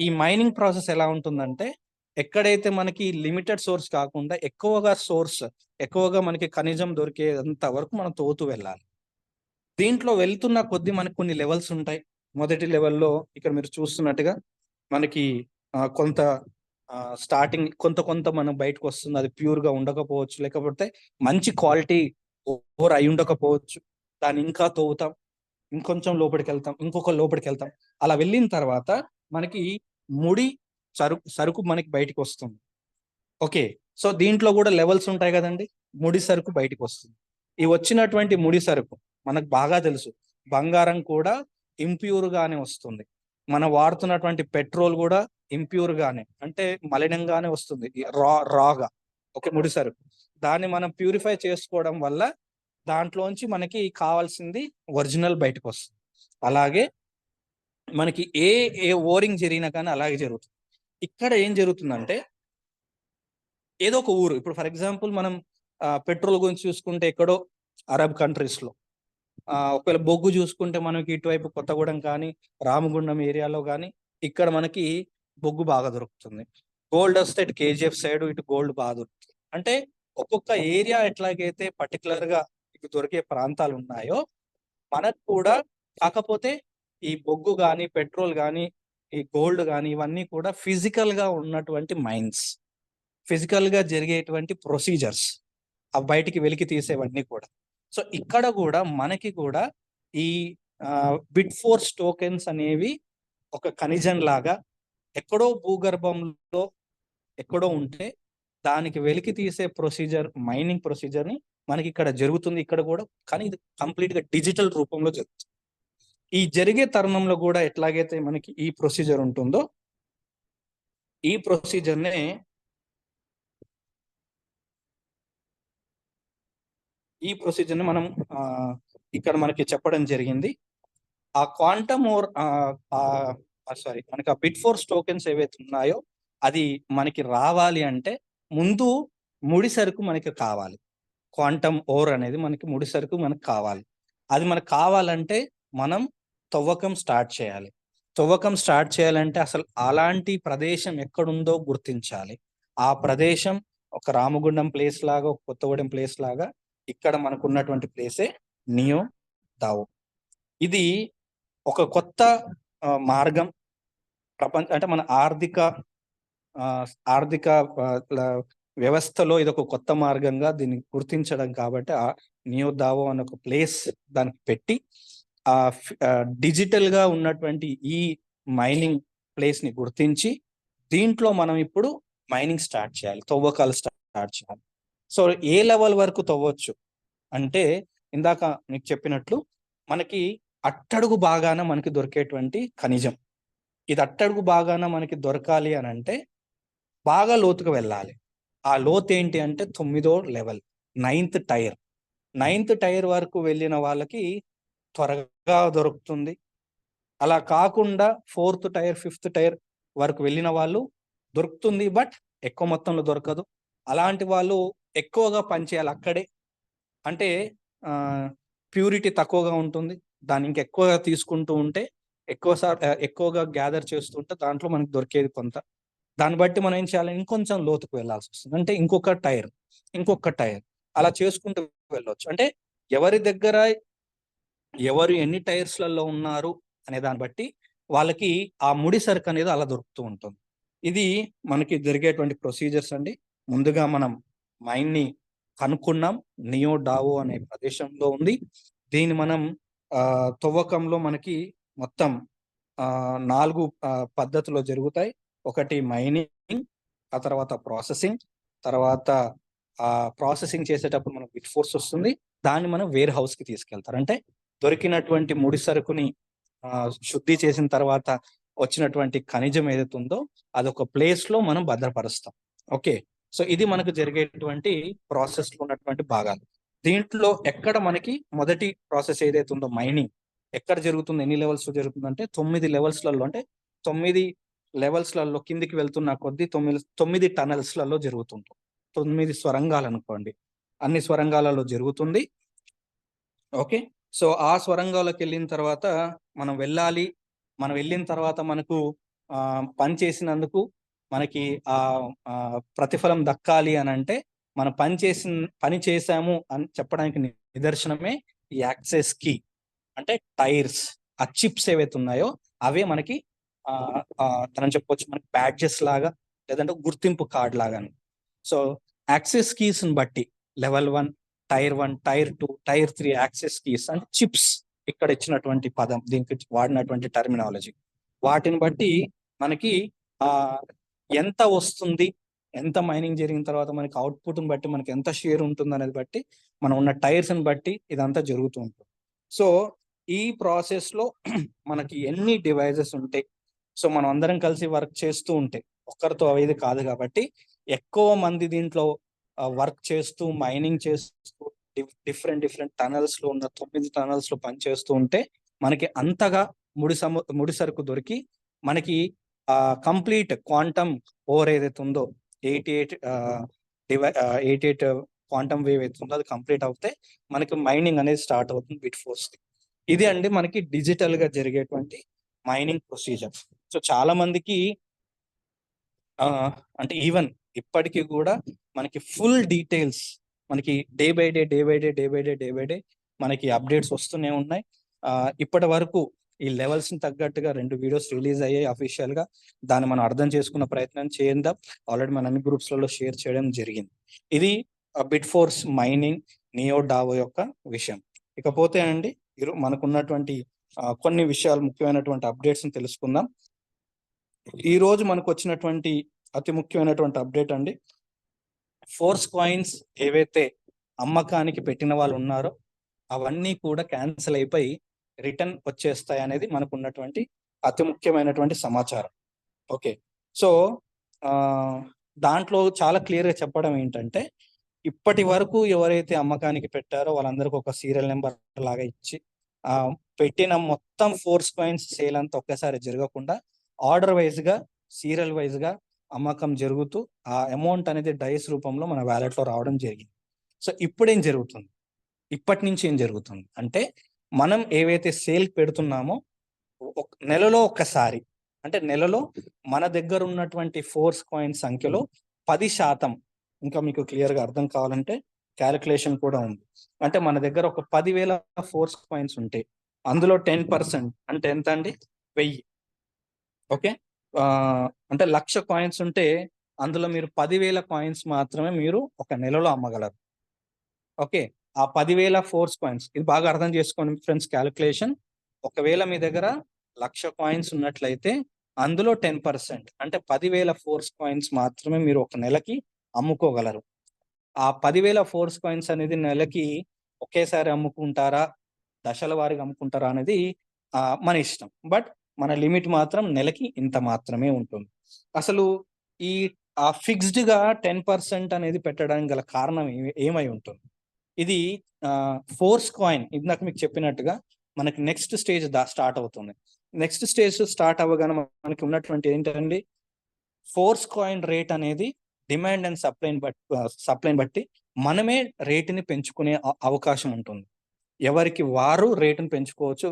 ఈ మైనింగ్ ప్రాసెస్ ఎలా ఉంటుందంటే ఎక్కడైతే మనకి లిమిటెడ్ సోర్స్ కాకుండా ఎక్కువగా మనకి ఖనిజం దొరికేంత వరకు మనం తవ్వుతూ వెళ్ళాలి. దీంట్లో వెళ్తున్న కొద్దీ మనకు కొన్ని లెవెల్స్ ఉంటాయి. మొదటి లెవెల్లో ఇక్కడ మీరు చూస్తున్నట్టుగా మనకి కొంత స్టార్టింగ్ కొంత మనం బయటకు వస్తుంది, అది ప్యూర్ గా ఉండకపోవచ్చు, లేకపోతే మంచి క్వాలిటీ ఓర్ అయి ఉండకపోవచ్చు. దాన్ని ఇంకా తవ్వుతాం, ఇంకొంచెం లోపలికి వెళ్తాం, లోపలికి వెళ్తాం. అలా వెళ్ళిన తర్వాత మనకి ముడి సరుకు మనకి బయటకు వస్తుంది. ఓకే, సో దీంట్లో కూడా లెవెల్స్ ఉంటాయి కదండి. ముడి సరుకు బయటకు వస్తుంది. ఈ వచ్చినటువంటి ముడి సరుకు మనకు బాగా తెలుసు, బంగారం కూడా ఇంప్యూర్ గానే వస్తుంది. మనం వాడుతున్నటువంటి పెట్రోల్ కూడా ఇంప్యూర్ గానే అంటే మలినంగానే వస్తుంది, రాగా. ఓకే, ముడి సరుకు దాన్ని మనం ప్యూరిఫై చేసుకోవడం వల్ల దాంట్లోంచి మనకి కావాల్సింది ఒరిజినల్ బయటకు వస్తుంది. అలాగే మనకి ఏ ఓరింగ్ జరిగినా కానీ అలాగే జరుగుతుంది. ఇక్కడ ఏం జరుగుతుందంటే ఏదో ఒక ఊరు, ఇప్పుడు ఫర్ ఎగ్జాంపుల్ మనం పెట్రోల్ గురించి చూసుకుంటే ఎక్కడో అరబ్ కంట్రీస్ లో, ఒకవేళ బొగ్గు చూసుకుంటే మనకి ఇటువైపు కొత్తగూడెం కానీ రామగుండం ఏరియాలో కానీ ఇక్కడ మనకి బొగ్గు బాగా దొరుకుతుంది. గోల్డ్ వస్తే ఇటు కేజీఎఫ్ సైడ్ ఇటు గోల్డ్ బాగా దొరుకుతుంది. అంటే ఒక్కొక్క ఏరియా ఎట్లాగైతే పర్టికులర్ గా ఇటు దొరికే ప్రాంతాలు ఉన్నాయో మనకు కూడా, కాకపోతే ఈ బొగ్గు కానీ పెట్రోల్ కానీ ఈ గోల్డ్ కానీ ఇవన్నీ కూడా ఫిజికల్ గా ఉన్నటువంటి మైన్స్, ఫిజికల్ గా జరిగేటువంటి ప్రొసీజర్స్, అవి బయటికి వెలికి తీసేవన్నీ కూడా. సో ఇక్కడ కూడా మనకి కూడా ఈ బిట్ ఫోర్స్ టోకెన్స్ అనేవి ఒక ఖనిజం లాగా ఎక్కడో భూగర్భంలో ఎక్కడో ఉంటే దానికి వెలికి తీసే ప్రొసీజర్, మైనింగ్ ప్రొసీజర్ ని మనకి ఇక్కడ జరుగుతుంది. ఇక్కడ కూడా కానీ ఇది కంప్లీట్ గా డిజిటల్ రూపంలో జరుగుతుంది. ఈ జరిగే తరుణంలో కూడా ఎట్లాగైతే మనకి ఈ ప్రొసీజర్ ఉంటుందో ఈ ప్రొసీజర్నే మనం ఇక్కడ మనకి చెప్పడం జరిగింది. ఆ క్వాంటమ్ ఓర్ మనకి ఆ బిట్ ఫోర్స్ టోకెన్స్ ఏవైతే ఉన్నాయో అది మనకి రావాలి అంటే ముందు ముడి సరుకు మనకి కావాలి. క్వాంటమ్ ఓర్ అనేది మనకి ముడి సరుకు మనకు కావాలి. అది మనకు కావాలంటే మనం తవ్వకం స్టార్ట్ చేయాలి. తవ్వకం స్టార్ట్ చేయాలంటే అసలు అలాంటి ప్రదేశం ఎక్కడుందో గుర్తించాలి. ఆ ప్రదేశం ఒక రామగుండం ప్లేస్ లాగా, ఒక కొత్తగూడెం ప్లేస్ లాగా ఇక్కడ మనకు ఉన్నటువంటి ప్లేసే నియో దావో. ఇది ఒక కొత్త మార్గం అంటే మన ఆర్థిక వ్యవస్థలో ఇది ఒక కొత్త మార్గంగా దీన్ని గుర్తించడం. కాబట్టి ఆ నియో దావో అనే ఒక ప్లేస్ దానికి పెట్టి డిజిటల్ గా ఉన్నటువంటి ఈ మైనింగ్ ప్లేస్ ని గుర్తించి దీంట్లో మనం ఇప్పుడు మైనింగ్ స్టార్ట్ చేయాలి, తవ్వకాలు స్టార్ట్ చేయాలి. సో ఏ లెవెల్ వరకు తవ్వచ్చు అంటే ఇందాక మీకు చెప్పినట్లు మనకి అట్టడుగు బాగాన మనకి దొరికేటువంటి ఖనిజం, ఇది అట్టడుగు బాగాన మనకి దొరకాలి అని అంటే బాగా లోతుకు వెళ్ళాలి. ఆ లోతు ఏంటి అంటే 9వ level, 9th tyre. 9th tyre వరకు వెళ్ళిన వాళ్ళకి త్వరగా దొరుకుతుంది. అలా కాకుండా 4th టైర్ 5th టైర్ వరకు వెళ్ళిన వాళ్ళు దొరుకుతుంది, బట్ ఎక్కువ మొత్తంలో దొరకదు. అలాంటి వాళ్ళు ఎక్కువగా పనిచేయాలి అక్కడే. అంటే ప్యూరిటీ తక్కువగా ఉంటుంది, దాన్ని ఇంకెక్కువగా తీసుకుంటూ ఉంటే ఎక్కువగా గ్యాదర్ చేస్తుంటే దాంట్లో మనకి దొరికేది కొంత. దాన్ని బట్టి మనం ఏం చేయాలి, ఇంకొంచెం లోతుకు వెళ్ళాల్సి వస్తుంది. అంటే ఇంకొక టైర్ అలా చేసుకుంటూ వెళ్ళొచ్చు. అంటే ఎవరి దగ్గర ఎవరు ఎన్ని టైర్స్లలో ఉన్నారు అనే దాన్ని బట్టి వాళ్ళకి ఆ ముడి సరుకు అనేది అలా దొరుకుతూ ఉంటుంది. ఇది మనకి జరిగేటువంటి ప్రొసీజర్స్ అండి. ముందుగా మనం మైన్ ని కనుక్కున్నాం, నియో డావో అనే ప్రదేశంలో ఉంది. దీన్ని మనం తవ్వకంలో మనకి మొత్తం 4 పద్ధతులు జరుగుతాయి. ఒకటి మైనింగ్, ఆ తర్వాత ప్రాసెసింగ్, తర్వాత ప్రాసెసింగ్ చేసేటప్పుడు మనకు బిట్ ఫోర్స్ వస్తుంది. దాన్ని మనం వేర్ హౌస్ కి తీసుకెళ్తారు. అంటే దొరికినటువంటి ముడి సరుకుని శుద్ధి చేసిన తర్వాత వచ్చినటువంటి ఖనిజం ఏదైతే ఉందో అదొక ప్లేస్ లో మనం భద్రపరుస్తాం. ఓకే, సో ఇది మనకు జరిగేటువంటి ప్రాసెస్ లో ఉన్నటువంటి భాగాలు. దీంట్లో ఎక్కడ మనకి మొదటి ప్రాసెస్ ఏదైతే ఉందో మైనింగ్ ఎక్కడ జరుగుతుంది, ఎన్ని లెవెల్స్ లో జరుగుతుంది అంటే 9 లెవెల్స్లలో, అంటే 9 లెవెల్స్లలో కిందికి వెళ్తున్న కొద్దీ 9 టనల్స్లలో జరుగుతుంది. 9 స్వరంగాలు అనుకోండి, అన్ని స్వరంగాలలో జరుగుతుంది. ఓకే, సో ఆ స్వరంగాలకు వెళ్ళిన తర్వాత మనం వెళ్ళాలి. మనం వెళ్ళిన తర్వాత మనకు పని చేసినందుకు మనకి ప్రతిఫలం దక్కాలి అని అంటే మనం పని చేసాము అని చెప్పడానికి నిదర్శనమే ఈ యాక్సెస్ కీ. అంటే టైర్స్, ఆ చిప్స్ ఏవైతే ఉన్నాయో అవే మనకి మనం చెప్పొచ్చు మనకి బ్యాడ్జెస్ లాగా, లేదంటే గుర్తింపు కార్డ్ లాగా. సో యాక్సెస్ కీస్ ని బట్టి level 1, tier 1, tier 2, tier 3 access keys అంటే చిప్స్, ఇక్కడ ఇచ్చినటువంటి పదం, దీనికి వాడినటువంటి టర్మినాలజీ, వాటిని బట్టి మనకి ఎంత వస్తుంది, ఎంత మైనింగ్ జరిగిన తర్వాత మనకి అవుట్పుట్ ని బట్టి మనకి ఎంత షేర్ ఉంటుంది అనేది బట్టి మనం ఉన్న టైర్స్ ని బట్టి ఇదంతా జరుగుతూ ఉంటుంది. సో ఈ ప్రాసెస్ లో మనకి ఎన్ని డివైజెస్ ఉంటాయి, సో మనం అందరం కలిసి వర్క్ చేస్తూ ఉంటే ఒక్కరితో అవేది కాదు కాబట్టి ఎక్కువ మంది దీంట్లో వర్క్ చేస్తూ మైనింగ్ చేస్తూ డిఫరెంట్ టనల్స్ లో ఉన్న 9 టనల్స్ లో పనిచేస్తూ ఉంటే మనకి అంతగా ముడి సరుకు దొరికి మనకి కంప్లీట్ క్వాంటమ్ ఓవర్ ఏదైతే ఉందో 88 క్వాంటమ్ వేవ్ అయితే ఉందో అది కంప్లీట్ అవుతే మనకి మైనింగ్ అనేది స్టార్ట్ అవుతుంది బిట్ ఫోర్స్. ఇది అండి మనకి డిజిటల్ గా జరిగేటువంటి మైనింగ్ ప్రొసీజర్. సో చాలా మందికి అంటే ఈవెన్ ఇప్పటికీ కూడా మనకి ఫుల్ డీటెయిల్స్ మనకి డే బై డే మనకి అప్డేట్స్ వస్తూనే ఉన్నాయి. ఇప్పటి వరకు ఈ లెవెల్స్ ని తగ్గట్టుగా 2 వీడియోస్ రిలీజ్ అయ్యాయి అఫీషియల్ గా. దాన్ని మనం అర్థం చేసుకున్న ప్రయత్నం చేద్దాం. ఆల్రెడీ మన అన్ని గ్రూప్స్ లలో షేర్ చేయడం జరిగింది. ఇది బిట్ ఫోర్స్ మైనింగ్ నియో డావో యొక్క విషయం. ఇకపోతే అండి మనకున్నటువంటి కొన్ని విషయాలు, ముఖ్యమైనటువంటి అప్డేట్స్ ని తెలుసుకుందాం. ఈ రోజు మనకు వచ్చినటువంటి అతి ముఖ్యమైనటువంటి అప్డేట్ అండి, ఫోర్స్ కాయిన్స్ ఏవైతే అమ్మకానికి పెట్టిన వాళ్ళు ఉన్నారో అవన్నీ కూడా క్యాన్సిల్ అయిపోయి రిటర్న్ వచ్చేస్తాయి అనేది మనకు ఉన్నటువంటి అతి ముఖ్యమైనటువంటి సమాచారం. ఓకే, సో దాంట్లో చాలా క్లియర్ గా చెప్పడం ఏంటంటే ఇప్పటి వరకు ఎవరైతే అమ్మకానికి పెట్టారో వాళ్ళందరికీ ఒక సీరియల్ నెంబర్ లాగా ఇచ్చి పెట్టిన మొత్తం ఫోర్స్ కాయిన్స్ సేల్ అంతా ఒక్కసారి జరగకుండా ఆర్డర్ వైజ్ గా, సీరియల్ వైజ్ గా అమ్మకం జరుగుతూ ఆ అమౌంట్ అనేది డైస్ రూపంలో మన వ్యాలెట్ లో రావడం జరిగింది. సో ఇప్పుడేం జరుగుతుంది, ఇప్పటి నుంచి ఏం జరుగుతుంది అంటే మనం ఏవైతే సేల్ పెడుతున్నామో నెలలో ఒక్కసారి, అంటే నెలలో మన దగ్గర ఉన్నటువంటి ఫోర్స్ కాయిన్ సంఖ్యలో 10%, ఇంకా మీకు క్లియర్ గా అర్థం కావాలంటే క్యాలిక్యులేషన్ కూడా ఉంది. అంటే మన దగ్గర ఒక 10,000 ఫోర్స్ కాయిన్స్ ఉంటే అందులో 10% అంటే ఎంత అండి, 1000. ఓకే, అంటే 1,00,000 కాయిన్స్ ఉంటే అందులో మీరు 10,000 కాయిన్స్ మాత్రమే మీరు ఒక నెలలో అమ్మగలరు. ఓకే, ఆ 10,000 ఫోర్స్ కాయిన్స్, ఇది బాగా అర్థం చేసుకోండి ఫ్రెండ్స్ క్యాలిక్యులేషన్. ఒకవేళ మీ దగ్గర 1,00,000 కాయిన్స్ ఉన్నట్లయితే అందులో 10% అంటే 10,000 ఫోర్స్ కాయిన్స్ మాత్రమే మీరు ఒక నెలకి అమ్ముకోగలరు. ఆ 10,000 ఫోర్స్ కాయిన్స్ అనేది నెలకి ఒకేసారి అమ్ముకుంటారా, దశల వారీగా అమ్ముకుంటారా అనేది మన ఇష్టం. బట్ మన లిమిట్ మాత్రం నెలకి ఇంత మాత్రమే ఉంటుంది. అసలు ఈ ఫిక్స్డ్ గా 10% అనేది పెట్టడానికి గల కారణం ఏమై ఉంటుంది? ఇది ఫోర్స్ కాయిన్ ఇందాక మీకు చెప్పినట్టుగా మనకి నెక్స్ట్ స్టేజ్ స్టార్ట్ అవుతుంది. నెక్స్ట్ స్టేజ్ స్టార్ట్ అవ్వగానే మనకి ఉన్నటువంటి ఏంటండి, ఫోర్స్ కాయిన్ రేట్ అనేది డిమాండ్ అండ్ సప్లైని బట్టి మనమే రేటుని పెంచుకునే అవకాశం ఉంటుంది. ఎవరికి వారు రేటుని పెంచుకోవచ్చు.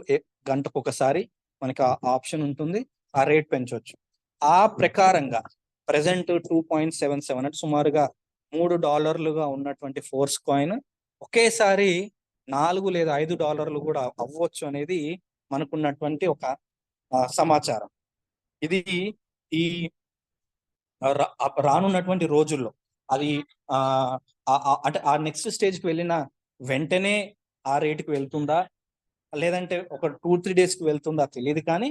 గంటకు ఒకసారి మనకి ఆ ఆప్షన్ ఉంటుంది, ఆ రేట్ పెంచవచ్చు. ఆ ప్రకారంగా ప్రెసెంట్ 2.77 అంటే సుమారుగా $3 ఉన్నటువంటి ఫోర్స్ కాయిన్ ఒకేసారి 4 లేదా $5 కూడా అవ్వచ్చు అనేది మనకున్నటువంటి ఒక సమాచారం. ఇది ఈ రానున్నటువంటి రోజుల్లో అది అంటే ఆ నెక్స్ట్ స్టేజ్కి వెళ్ళిన వెంటనే ఆ రేటుకి వెళ్తుందా, లేదంటే ఒక 2-3 డేస్కి వెళ్తుందా తెలియదు. కానీ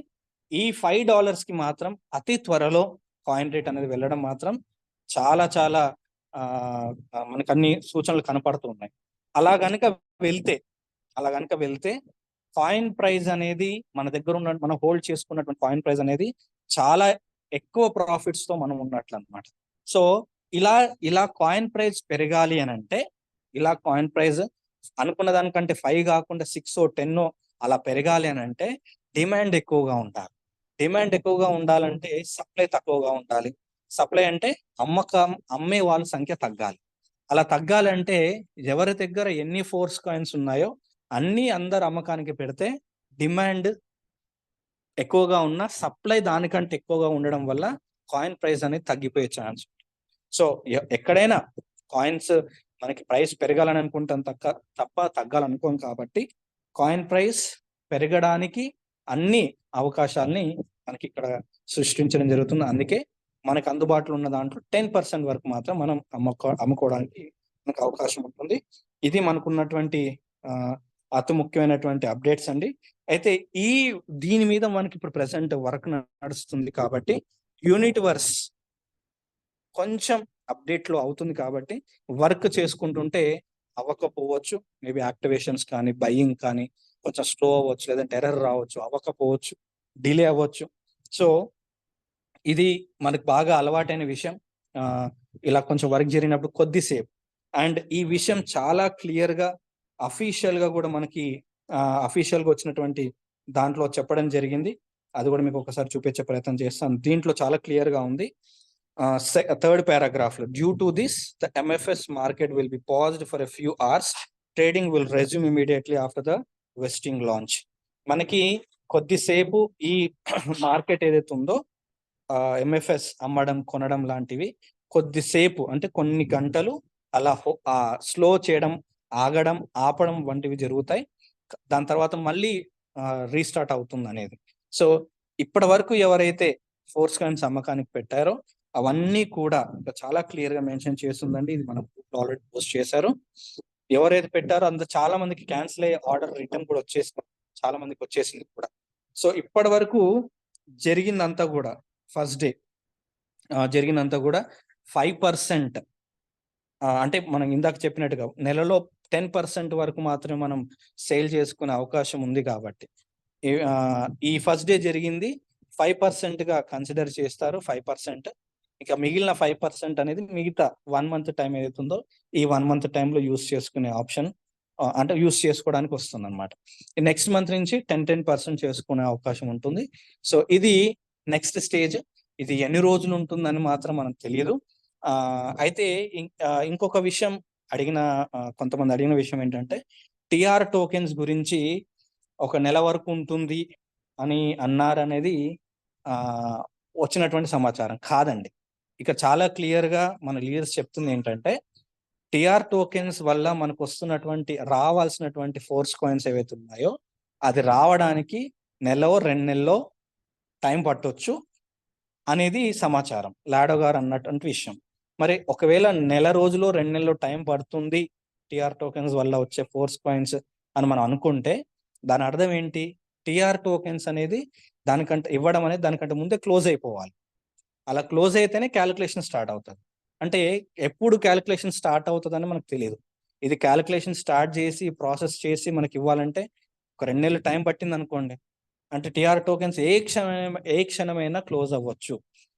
ఈ $5కి మాత్రం అతి త్వరలో కాయిన్ రేట్ అనేది వెళ్ళడం మాత్రం చాలా చాలా మనకు అన్ని సూచనలు కనపడుతూ ఉన్నాయి. అలా గనక వెళ్తే కాయిన్ ప్రైస్ అనేది మన దగ్గర ఉన్న మనం హోల్డ్ చేసుకున్నటువంటి కాయిన్ ప్రైస్ అనేది చాలా ఎక్కువ ప్రాఫిట్స్ తో మనం ఉన్నట్లు అనమాట. సో ఇలా కాయిన్ ప్రైస్ పెరగాలి అని అంటే, ఇలా కాయిన్ ప్రైస్ అనుకున్న దానికంటే 5 కాకుండా 6 10 అలా పెరగాలి అని అంటే డిమాండ్ ఎక్కువగా ఉండాలి. డిమాండ్ ఎక్కువగా ఉండాలంటే సప్లై తక్కువగా ఉండాలి. సప్లై అంటే అమ్మే వాళ్ళ సంఖ్య తగ్గాలి. అలా తగ్గాలంటే ఎవరి దగ్గర ఎన్ని ఫోర్స్ కాయిన్స్ ఉన్నాయో అన్ని అందరు అమ్మకానికి పెడితే డిమాండ్ ఎక్కువగా ఉన్న సప్లై దానికంటే ఎక్కువగా ఉండడం వల్ల కాయిన్ ప్రైస్ అనేది తగ్గిపోయే ఛాన్స్. సో ఎక్కడైనా కాయిన్స్ మనకి ప్రైస్ పెరగాలని అనుకుంటాం తప్ప తగ్గాలనుకోం. కాబట్టి కాయిన్ ప్రైస్ పెరగడానికి అన్ని అవకాశాలని మనకి ఇక్కడ సృష్టించడం జరుగుతుంది. అందుకే మనకు అందుబాటులో ఉన్న దాంట్లో 10% వరకు మాత్రం మనం అమ్ముకోవడానికి మనకు అవకాశం ఉంటుంది. ఇది మనకున్నటువంటి అతి ముఖ్యమైనటువంటి అప్డేట్స్ అండి. అయితే దీని మీద మనకి ఇప్పుడు ప్రెసెంట్ వర్క్ నడుస్తుంది కాబట్టి యూనిట్వర్స్ కొంచెం అప్డేట్ లో అవుతుంది కాబట్టి వర్క్ చేసుకుంటుంటే అవ్వకపోవచ్చు. మేబీ యాక్టివేషన్స్ కానీ బయ్యింగ్ కానీ కొంచెం స్లో అవ్వచ్చు, లేదంటే ఎర్రర్ రావచ్చు, అవ్వకపోవచ్చు, డిలే అవ్వచ్చు. సో ఇది మనకు బాగా అలవాటైన విషయం. ఇలా కొంచెం వర్క్ జరిగినప్పుడు కొద్దిసేపు అండ్ ఈ విషయం చాలా క్లియర్ గా అఫీషియల్ గా కూడా మనకి అఫీషియల్ గా వచ్చినటువంటి దాంట్లో చెప్పడం జరిగింది. అది కూడా మీకు ఒకసారి చూపించే ప్రయత్నం చేస్తాను. దీంట్లో చాలా క్లియర్ గా ఉంది. థర్డ్ పారాగ్రాఫ్ లో, due to this the MFS market will be paused for a few hours, trading will resume immediately after the vesting launch. మనకి కొద్దిసేపు ఈ మార్కెట్ ఏదైతే ఉందో MFS అమ్మడం కొనడం లాంటివి కొద్దిసేపు అంటే కొన్ని గంటలు అలా స్లో చేయడం, ఆగడం, ఆపడం వంటివి జరుగుతాయి. దాని తర్వాత మళ్ళీ రీస్టార్ట్ అవుతుంది అనేది. సో ఇప్పటి వరకు ఎవరైతే ఫోర్స్ కాయిన్స్ అమ్మకానికి పెట్టారో అవన్నీ కూడా చాలా క్లియర్ గా మెన్షన్ చేస్తుందండి. ఇది మనం ఆల్రెడీ పోస్ట్ చేశారు. ఎవరైతే పెట్టారో చాలా మందికి క్యాన్సిల్ అయ్యే ఆర్డర్ రిటర్న్ కూడా వచ్చేసింది, చాలా మందికి వచ్చేసింది కూడా. సో ఇప్పటి వరకు జరిగిందంతా కూడా ఫస్ట్ డే జరిగినంత కూడా 5% అంటే మనం ఇందాక చెప్పినట్టుగా నెలలో 10% వరకు మాత్రమే మనం సేల్ చేసుకునే అవకాశం ఉంది. కాబట్టి ఈ ఫస్ట్ డే జరిగింది 5% గా కన్సిడర్ చేస్తారు. 5%, ఇక మిగిలిన 5% అనేది మిగతా 1 మంత్ టైం ఏదైతుందో ఈ 1 మంత్ టైంలో యూస్ చేసుకునే ఆప్షన్ అంటే యూస్ చేసుకోవడానికి వస్తుంది అనమాట. నెక్స్ట్ మంత్ నుంచి 10% చేసుకునే అవకాశం ఉంటుంది. సో ఇది నెక్స్ట్ స్టేజ్. ఇది ఎన్ని రోజులు ఉంటుందని మాత్రం మనకు తెలియదు. అయితే ఇంకొక విషయం కొంతమంది అడిగిన విషయం ఏంటంటే TR టోకెన్స్ గురించి ఒక నెల వరకు ఉంటుంది అని అన్నారనేది వచ్చినటువంటి సమాచారం కాదండి. ఇక చాలా క్లియర్ గా మన లీడర్స్ చెప్తుంది ఏంటంటే TR టోకెన్స్ వల్ల మనకు రావాల్సినటువంటి ఫోర్స్ కాయిన్స్ ఏవైతే ఉన్నాయో అది రావడానికి 1-2 నెలలో టైం పట్టొచ్చు అనేది సమాచారం, లాడో గారు అన్నటువంటి విషయం. మరి ఒకవేళ 1 రోజులో 2 నెలలు టైం పడుతుంది TR టోకెన్స్ వల్ల వచ్చే ఫోర్స్ కాయిన్స్ అని మనం అనుకుంటే దాని అర్థం ఏంటి? TR టోకెన్స్ అనేది ఇవ్వడం అనేది దానికంటే ముందే క్లోజ్ అయిపోవాలి. అలా క్లోజ్ అయితేనే క్యాలిక్యులేషన్ స్టార్ట్ అవుతుంది. అంటే ఎప్పుడు క్యాలిక్యులేషన్ స్టార్ట్ అవుతుందని మనకు తెలియదు. ఇది క్యాలిక్యులేషన్ స్టార్ట్ చేసి ప్రాసెస్ చేసి మనకి ఇవ్వాలంటే ఒక 2 నెలలు టైం పట్టింది అనుకోండి, అంటే TR టోకెన్స్ ఏ క్షణమైనా క్లోజ్ అవ్వచ్చు.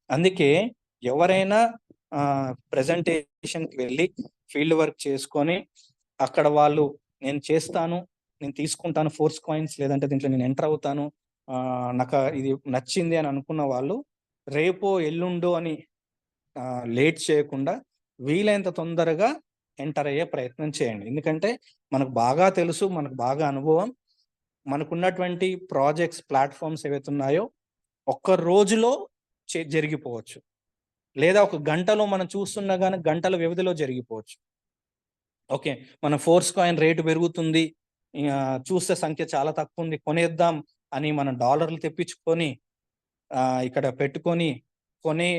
అందుకే ఎవరైనా ప్రెజెంటేషన్కి వెళ్ళి ఫీల్డ్ వర్క్ చేసుకొని అక్కడ వాళ్ళు నేను చేస్తాను, నేను తీసుకుంటాను ఫోర్స్ కాయిన్స్, లేదంటే దీంట్లో నేను ఎంటర్ అవుతాను, నాకు ఇది నచ్చింది అని అనుకున్న వాళ్ళు రేపో ఎల్లుండో అని లేట్ చేయకుండా వీలైనంత తొందరగా ఎంటర్ అయ్యే ప్రయత్నం చేయండి. ఎందుకంటే మనకు బాగా తెలుసు, మనకు బాగా అనుభవం, మనకున్నటువంటి ప్రాజెక్ట్స్ ప్లాట్ఫామ్స్ ఏవైతే ఉన్నాయో ఒక్క రోజులో జరిగిపోవచ్చు, లేదా ఒక గంటలో మనం చూస్తున్నా కానీ గంటల వ్యవధిలో జరిగిపోవచ్చు. ఓకే, మన ఫోర్స్ కాయిన్ రేటు పెరుగుతుంది, చూస్తే సంఖ్య చాలా తక్కువ ఉంది, కొనేద్దాం అని మనం డాలర్లు తెప్పించుకొని ఇక్కడ పెట్టుకొని కొనే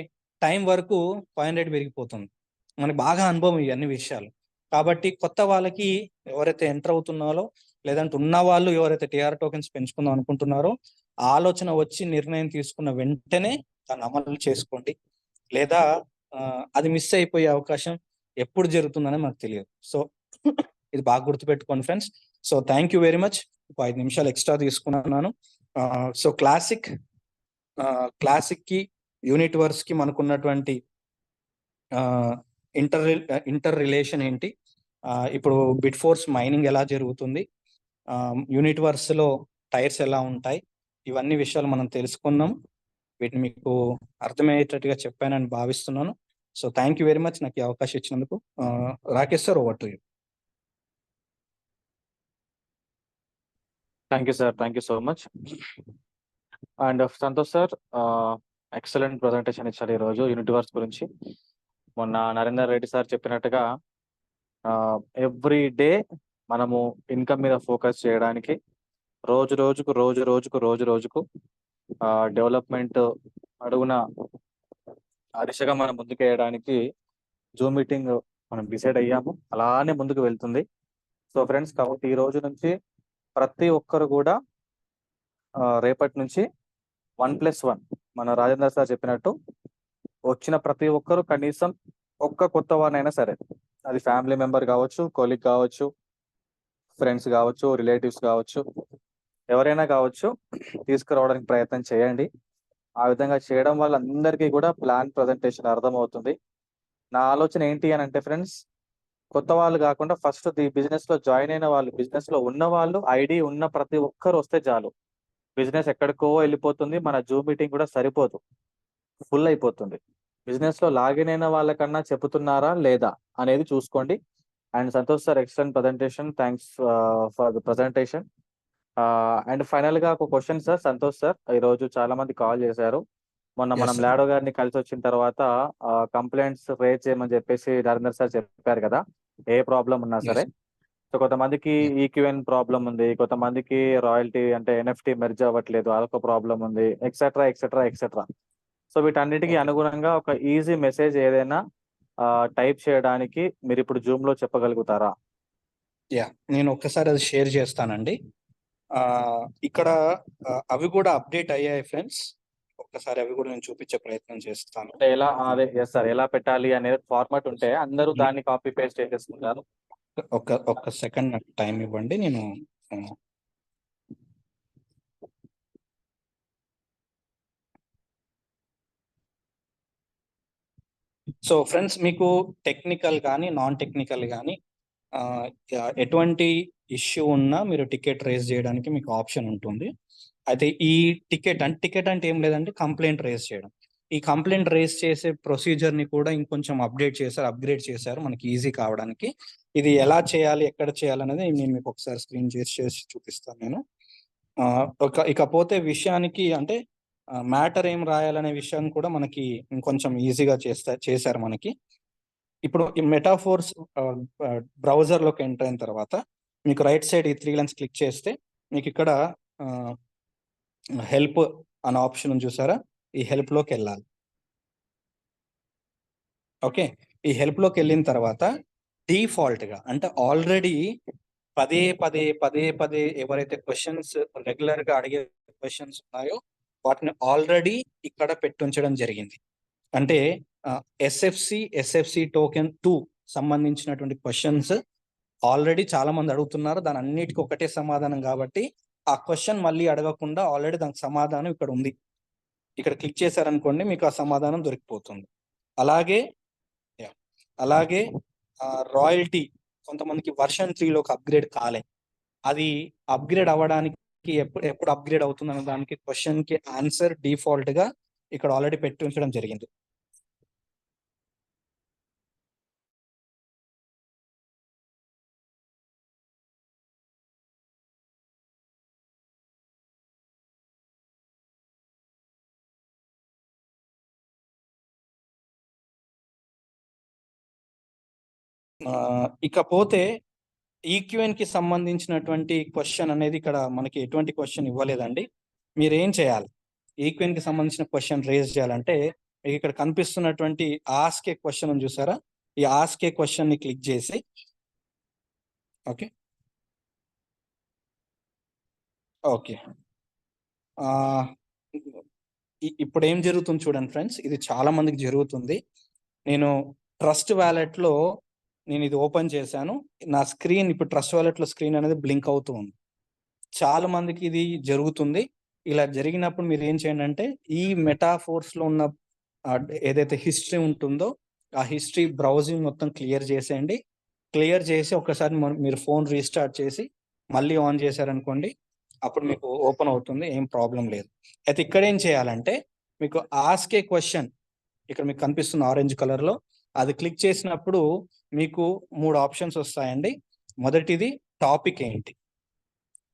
టైం వరకు కాయిన్ రేట్ పెరిగిపోతుంది. మనకు బాగా అనుభవం ఈ అన్ని విషయాలు. కాబట్టి కొత్త వాళ్ళకి ఎవరైతే ఎంటర్ అవుతున్నారో, లేదంటే ఉన్న వాళ్ళు ఎవరైతే టీఆర్ టోకెన్స్ పెంచుకుందాం అనుకుంటున్నారో, ఆలోచన వచ్చి నిర్ణయం తీసుకున్న వెంటనే దాన్ని అమలు చేసుకోండి, లేదా అది మిస్ అయిపోయే అవకాశం ఎప్పుడు జరుగుతుందని మనకు తెలియదు. సో ఇది బాగా గుర్తుపెట్టుకోండి friends. So thank you very much. 5 నిమిషాలు ఎక్స్ట్రా తీసుకున్నాను. సో క్లాసిక్ కి యూనిట్ వర్స్ కి మనకున్నటువంటి ఇంటర్ రిలేషన్ ఏంటి, ఇప్పుడు బిట్ ఫోర్స్ మైనింగ్ ఎలా జరుగుతుంది, యూనిట్ వర్స్ లో టైర్స్ ఎలా ఉంటాయి, ఇవన్నీ విషయాలు మనం తెలుసుకున్నాం. వీటిని మీకు అర్థమయ్యేటట్టుగా చెప్పానని భావిస్తున్నాను. So thank you very much నాకు ఈ అవకాశం ఇచ్చినందుకు. Rakesh sir, over to you. Thank you sir, thank you so much. And Santosh sir, excellent presentation ఇచ్చారు ఈరోజు యూనిట్ వర్స్ గురించి. మొన్న నరేందర్ రెడ్డి సార్ చెప్పినట్టుగా ఎవ్రీ డే మనము ఇన్కమ్ మీద ఫోకస్ చేయడానికి రోజు రోజుకు డెవలప్మెంట్ అడుగున ఆ దిశగా మనం ముందుకు వేయడానికి జూమ్ మీటింగ్ మనం డిసైడ్ అయ్యాము, అలానే ముందుకు వెళ్తుంది. సో ఫ్రెండ్స్, కాబట్టి ఈ రోజు నుంచి ప్రతి ఒక్కరు కూడా రేపటి నుంచి 1+1 మన రాజేందర్ సార్ చెప్పినట్టు వచ్చిన ప్రతి ఒక్కరు కనీసం ఒక్క కొత్త వారినైనా సరే, అది ఫ్యామిలీ మెంబర్ కావచ్చు, కొలీగ్ కావచ్చు, ఫ్రెండ్స్ కావచ్చు, రిలేటివ్స్ కావచ్చు, ఎవరైనా కావచ్చు, తీసుకురావడానికి ప్రయత్నం చేయండి. ఆ విధంగా చేయడం వల్ల అందరికీ కూడా ప్లాన్ ప్రజెంటేషన్ అర్థమవుతుంది. నా ఆలోచన ఏంటి అని అంటే ఫ్రెండ్స్, కొత్త వాళ్ళు కాకుండా ఫస్ట్ ఈ బిజినెస్ లో జాయిన్ అయిన వాళ్ళు, బిజినెస్ లో ఉన్న వాళ్ళు, ఐడి ఉన్న ప్రతి ఒక్కరు వస్తే చాలు. బిజినెస్ ఎక్కడికో వెళ్ళిపోతుంది, మన జూమ్ మీటింగ్ కూడా సరిపోదు, ఫుల్ అయిపోతుంది. బిజినెస్ లో లాగిన్ అయిన వాళ్ళకన్నా చెబుతున్నారా లేదా అనేది చూసుకోండి. And Santosh sir, excellent presentation, thanks for the presentation. And final గా ఒక క్వశ్చన్ సార్, సంతోష్ సార్, ఈ రోజు చాలా మంది కాల్ చేశారు. మొన్న మనం లాడో గారిని కలిసి వచ్చిన తర్వాత కంప్లైంట్స్ రేజ్ చేయమని చెప్పేసి నరేందర్ సార్ చెప్పారు కదా, ఏ ప్రాబ్లం ఉన్నా సరే. సో కొంతమందికి ఈక్యూఎన్ ప్రాబ్లం ఉంది, కొంతమందికి రాయల్టీ అంటే ఎన్ఎఫ్టీ మెర్జ్ అవ్వట్లేదు, అదొక ప్రాబ్లం ఉంది, ఎక్సెట్రా ఎక్సెట్రా ఎక్సెట్రా. సో వీటన్నిటికీ అనుగుణంగా ఒక ఈజీ మెసేజ్ ఏదైనా టైప్ చేయడానికి మీరు ఇప్పుడు జూమ్ లో చెప్పగలుగుతారా? నేను ఒక్కసారి అది షేర్ చేస్తానండి. ఇక్కడ అవి కూడా అప్డేట్ అయ్యాయి ఫ్రెండ్స్, ఒక్కసారి అవి కూడా నేను చూపించే ప్రయత్నం చేస్తాను. ఎలా అదే ఎస్ సార్, ఎలా పెట్టాలి అనేది ఫార్మాట్ ఉంటే అందరూ దాన్ని కాపీ పేస్ట్ చేసేసుకుంటారు. ఒక్క సెకండ్ నాకు టైం ఇవ్వండి. నేను సో ఫ్రెండ్స్, మీకు టెక్నికల్ కానీ నాన్ టెక్నికల్ కానీ ఎటువంటి ఇష్యూ ఉన్నా మీరు టికెట్ రేజ్ చేయడానికి మీకు ఆప్షన్ ఉంటుంది. అయితే ఈ టికెట్ అంటే ఏం లేదంటే కంప్లైంట్ రేజ్ చేయడం. ఈ కంప్లైంట్ రేజ్ చేసే ప్రొసీజర్ ని కూడా ఇంకొంచెం అప్గ్రేడ్ చేశారు మనకి ఈజీ కావడానికి. ఇది ఎలా చేయాలి, ఎక్కడ చేయాలి అనేది నేను మీకు ఒకసారి స్క్రీన్ చేసి చూపిస్తాను నేను. ఇకపోతే విషయానికి అంటే మ్యాటర్ ఏం రాయాలనే విషయాన్ని కూడా మనకి ఇంకొంచెం ఈజీగా చేశారు మనకి. ఇప్పుడు ఈ మెటాఫోర్స్ బ్రౌజర్ లోకి ఎంటర్ అయిన తర్వాత మీకు రైట్ సైడ్ ఈ 3 లైన్స్ క్లిక్ చేస్తే మీకు ఇక్కడ హెల్ప్ అనే ఆప్షన్ చూసారా, ఈ హెల్ప్ లోకి వెళ్ళాలి. ఓకే, ఈ హెల్ప్ లోకి వెళ్ళిన తర్వాత డిఫాల్ట్ గా అంటే ఆల్రెడీ పదే పదే ఎవరైతే క్వశ్చన్స్ రెగ్యులర్ గా అడిగే క్వశ్చన్స్ ఉన్నాయో వాటిని ఆల్రెడీ ఇక్కడ పెట్టుంచడం జరిగింది. అంటే ఎస్ఎఫ్సి టోకెన్ 2 సంబంధించినటువంటి క్వశ్చన్స్ ఆల్రెడీ చాలా మంది అడుగుతున్నారు. దాని అన్నిటికీ ఒకటే సమాధానం కాబట్టి ఆ క్వశ్చన్ మళ్ళీ అడగకుండా ఆల్రెడీ దానికి సమాధానం ఇక్కడ ఉంది. ఇక్కడ క్లిక్ చేశారనుకోండి మీకు ఆ సమాధానం దొరికిపోతుంది. అలాగే రాయల్టీ కొంతమందికి వర్షన్ 3లోకి అప్గ్రేడ్ కాలే. అది అప్గ్రేడ్ అవ్వడానికి ఎప్పుడు అప్గ్రేడ్ అవుతుంది అనే దానికి క్వశ్చన్ కి ఆన్సర్ డిఫాల్ట్ గా ఇక్కడ ఆల్రెడీ పెట్టి ఉంచడం జరిగింది. ఇకపోతే ఈక్యూఎన్ కి సంబంధించినటువంటి క్వశ్చన్ అనేది ఇక్కడ మనకి ఎటువంటి క్వశ్చన్ ఇవ్వలేదండి. మీరు ఏం చేయాలి, ఈక్యూఎన్ కి సంబంధించిన క్వశ్చన్ రేజ్ చేయాలంటే మీకు ఇక్కడ కనిపిస్తున్నటువంటి ఆస్క్ ఏ క్వశ్చన్ ఉంది చూసారా, ఈ ఆస్క్ ఏ క్వశ్చన్ ని క్లిక్ చేసి ఓకే ఓకే ఇప్పుడు ఏం జరుగుతుంది చూడండి ఫ్రెండ్స్, ఇది చాలా మందికి జరుగుతుంది. నేను ట్రస్ట్ వ్యాలెట్ లో నేను ఇది ఓపెన్ చేశాను, నా స్క్రీన్ ఇప్పుడు ట్రస్ట్ వ్యాలెట్ లో స్క్రీన్ అనేది బ్లింక్ అవుతూ ఉంది. చాలా మందికి ఇది జరుగుతుంది. ఇలా జరిగినప్పుడు మీరు ఏం చేయండి అంటే ఈ మెటాఫోర్స్ లో ఉన్న ఏదైతే హిస్టరీ ఉంటుందో ఆ హిస్టరీ బ్రౌజింగ్ మొత్తం క్లియర్ చేసేయండి. క్లియర్ చేసి ఒకసారి మీరు ఫోన్ రీస్టార్ట్ చేసి మళ్ళీ ఆన్ చేశారనుకోండి, అప్పుడు మీకు ఓపెన్ అవుతుంది, ఏం ప్రాబ్లం లేదు. అయితే ఇక్కడ ఏం చేయాలంటే మీకు ఆస్క్ ఏ క్వశ్చన్ ఇక్కడ మీకు కనిపిస్తున్న ఆరెంజ్ కలర్ లో అది క్లిక్ చేసినప్పుడు మీకు 3 ఆప్షన్స్ వస్తాయండి. మొదటిది టాపిక్ ఏంటి,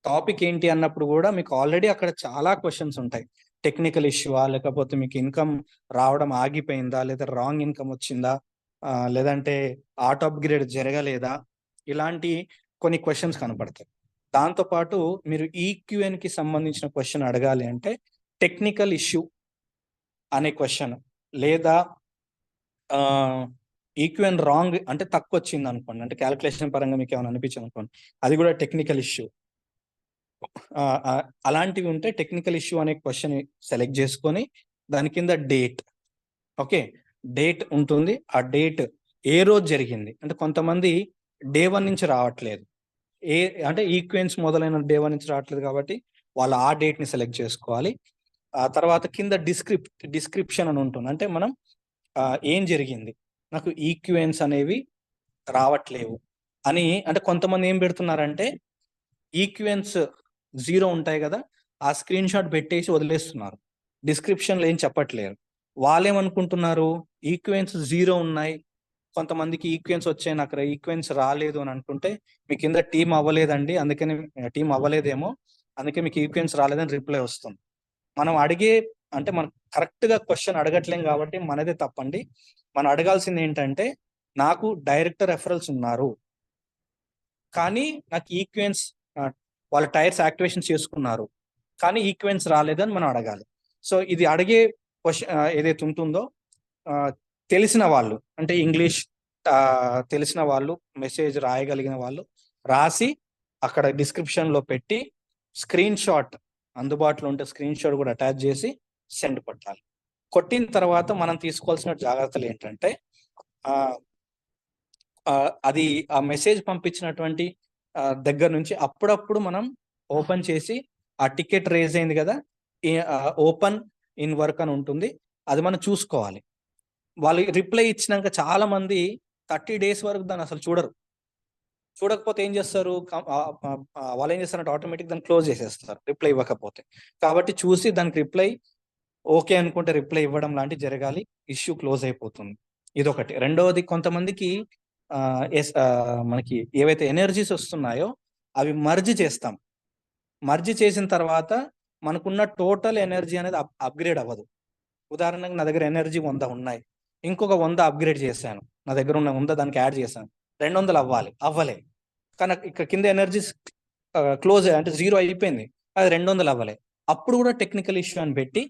టాపిక్ ఏంటి అన్నప్పుడు కూడా మీకు ఆల్రెడీ అక్కడ చాలా క్వశ్చన్స్ ఉంటాయి. టెక్నికల్ ఇష్యూవా, లేకపోతే మీకు ఇన్కమ్ రావడం ఆగిపోయిందా, లేదా రాంగ్ ఇన్కమ్ వచ్చిందా, లేదంటే ఆటో అప్గ్రేడ్ జరగలేదా, ఇలాంటి కొన్ని క్వశ్చన్స్ కనపడతాయి. దాంతోపాటు మీరు ఈక్యూఎన్ కి సంబంధించిన క్వశ్చన్ అడగాలి అంటే టెక్నికల్ ఇష్యూ అనే క్వశ్చన్, లేదా ఈక్యూఎన్ రాంగ్ అంటే తక్కువ వచ్చింది అనుకోండి, అంటే క్యాలిక్యులేషన్ పరంగా మీకు ఏమైనా అనిపించింది అనుకోండి, అది కూడా టెక్నికల్ ఇష్యూ. అలాంటివి ఉంటే టెక్నికల్ ఇష్యూ అనే క్వశ్చన్ సెలెక్ట్ చేసుకొని దాని కింద డేట్, ఓకే డేట్ ఉంటుంది, ఆ డేట్ ఏ రోజు జరిగింది, అంటే కొంతమంది డే 1 నుంచి రావట్లేదు, అంటే ఈక్వెన్స్ మొదలైన డే 1 నుంచి రావట్లేదు కాబట్టి వాళ్ళు ఆ డేట్ ని సెలెక్ట్ చేసుకోవాలి. ఆ తర్వాత కింద డిస్క్రిప్షన్ అని ఉంటుంది, అంటే మనం ఏం జరిగింది, నాకు ఈక్వెన్స్ అనేవి రావట్లేవు అని, అంటే కొంతమంది ఏం పెడుతున్నారంటే ఈక్వెన్స్ 0 ఉంటాయి కదా, ఆ స్క్రీన్ షాట్ పెట్టేసి వదిలేస్తున్నారు, డిస్క్రిప్షన్లో ఏం చెప్పట్లేరు. వాళ్ళేమనుకుంటున్నారు ఈక్వెన్స్ 0 ఉన్నాయి, కొంతమందికి ఈక్వెన్స్ వచ్చాయి, నాకు ఈక్వెన్స్ రాలేదు అని అనుకుంటే మీ కింద టీం అవ్వలేదండి, అందుకని టీం అవ్వలేదేమో అందుకే మీకు ఈక్వెన్స్ రాలేదని రిప్లై వస్తుంది. మనం అడిగే అంటే మనం కరెక్ట్ గా క్వశ్చన్ అడగట్లేం కాబట్టి మనదే తప్పండి. మనం అడగాల్సింది ఏంటంటే నాకు డైరెక్ట్ రెఫరల్స్ ఉన్నారు కానీ నాకు ఈక్వెన్స్ వాళ్ళ టైర్స్ యాక్టివేషన్ చేసుకున్నారు కానీ ఈక్వెన్స్ రాలేదని మనం అడగాలి. సో ఇది అడిగే క్వశ్చన్ ఏదైతే ఉంటుందో తెలిసిన వాళ్ళు, అంటే ఇంగ్లీష్ తెలిసిన వాళ్ళు, మెసేజ్ రాయగలిగిన వాళ్ళు రాసి అక్కడ డిస్క్రిప్షన్ లో పెట్టి స్క్రీన్ షాట్ అందుబాటులో ఉంటే స్క్రీన్ షాట్ కూడా అటాచ్ చేసి సెండ్ కొట్టాలి. కొట్టిన తర్వాత మనం తీసుకోవాల్సిన జాగ్రత్తలు ఏంటంటే అది ఆ మెసేజ్ పంపించినటువంటి దగ్గర నుంచి అప్పుడప్పుడు మనం ఓపెన్ చేసి ఆ టికెట్ రేజ్ అయింది కదా, ఓపెన్ ఇన్ వర్క్ అని ఉంటుంది, అది మనం చూసుకోవాలి. వాళ్ళు రిప్లై ఇచ్చినాక చాలా మంది 30 days వరకు దాన్ని అసలు చూడరు. చూడకపోతే ఏం చేస్తారు, వాళ్ళు ఏం చేస్తారంటే ఆటోమేటిక్ దాన్ని క్లోజ్ చేసేస్తారు రిప్లై ఇవ్వకపోతే. కాబట్టి చూసి దానికి రిప్లై ఓకే అనుకుంటే రిప్లై ఇవ్వడం లాంటివి జరగాలి, ఇష్యూ క్లోజ్ అయిపోతుంది. ఇదొకటి. రెండవది కొంతమందికి మనకి ఏవైతే ఎనర్జీస్ వస్తున్నాయో అవి మర్జ్ చేస్తాం. మర్జ్ చేసిన తర్వాత మనకున్న టోటల్ ఎనర్జీ అనేది అప్గ్రేడ్ అవ్వదు. ఉదాహరణకు నా దగ్గర ఎనర్జీ 100 ఉన్నాయి, ఇంకొక 100 అప్గ్రేడ్ చేశాను, నా దగ్గర ఉన్న 100 దానికి యాడ్ చేశాను, 200 అవ్వలే. కానీ ఇక్కడ కింద ఎనర్జీస్ క్లోజ్ అంటే 0 అయిపోయింది, అది 200 అవ్వలే. అప్పుడు కూడా టెక్నికల్ ఇష్యూ అని పెట్టి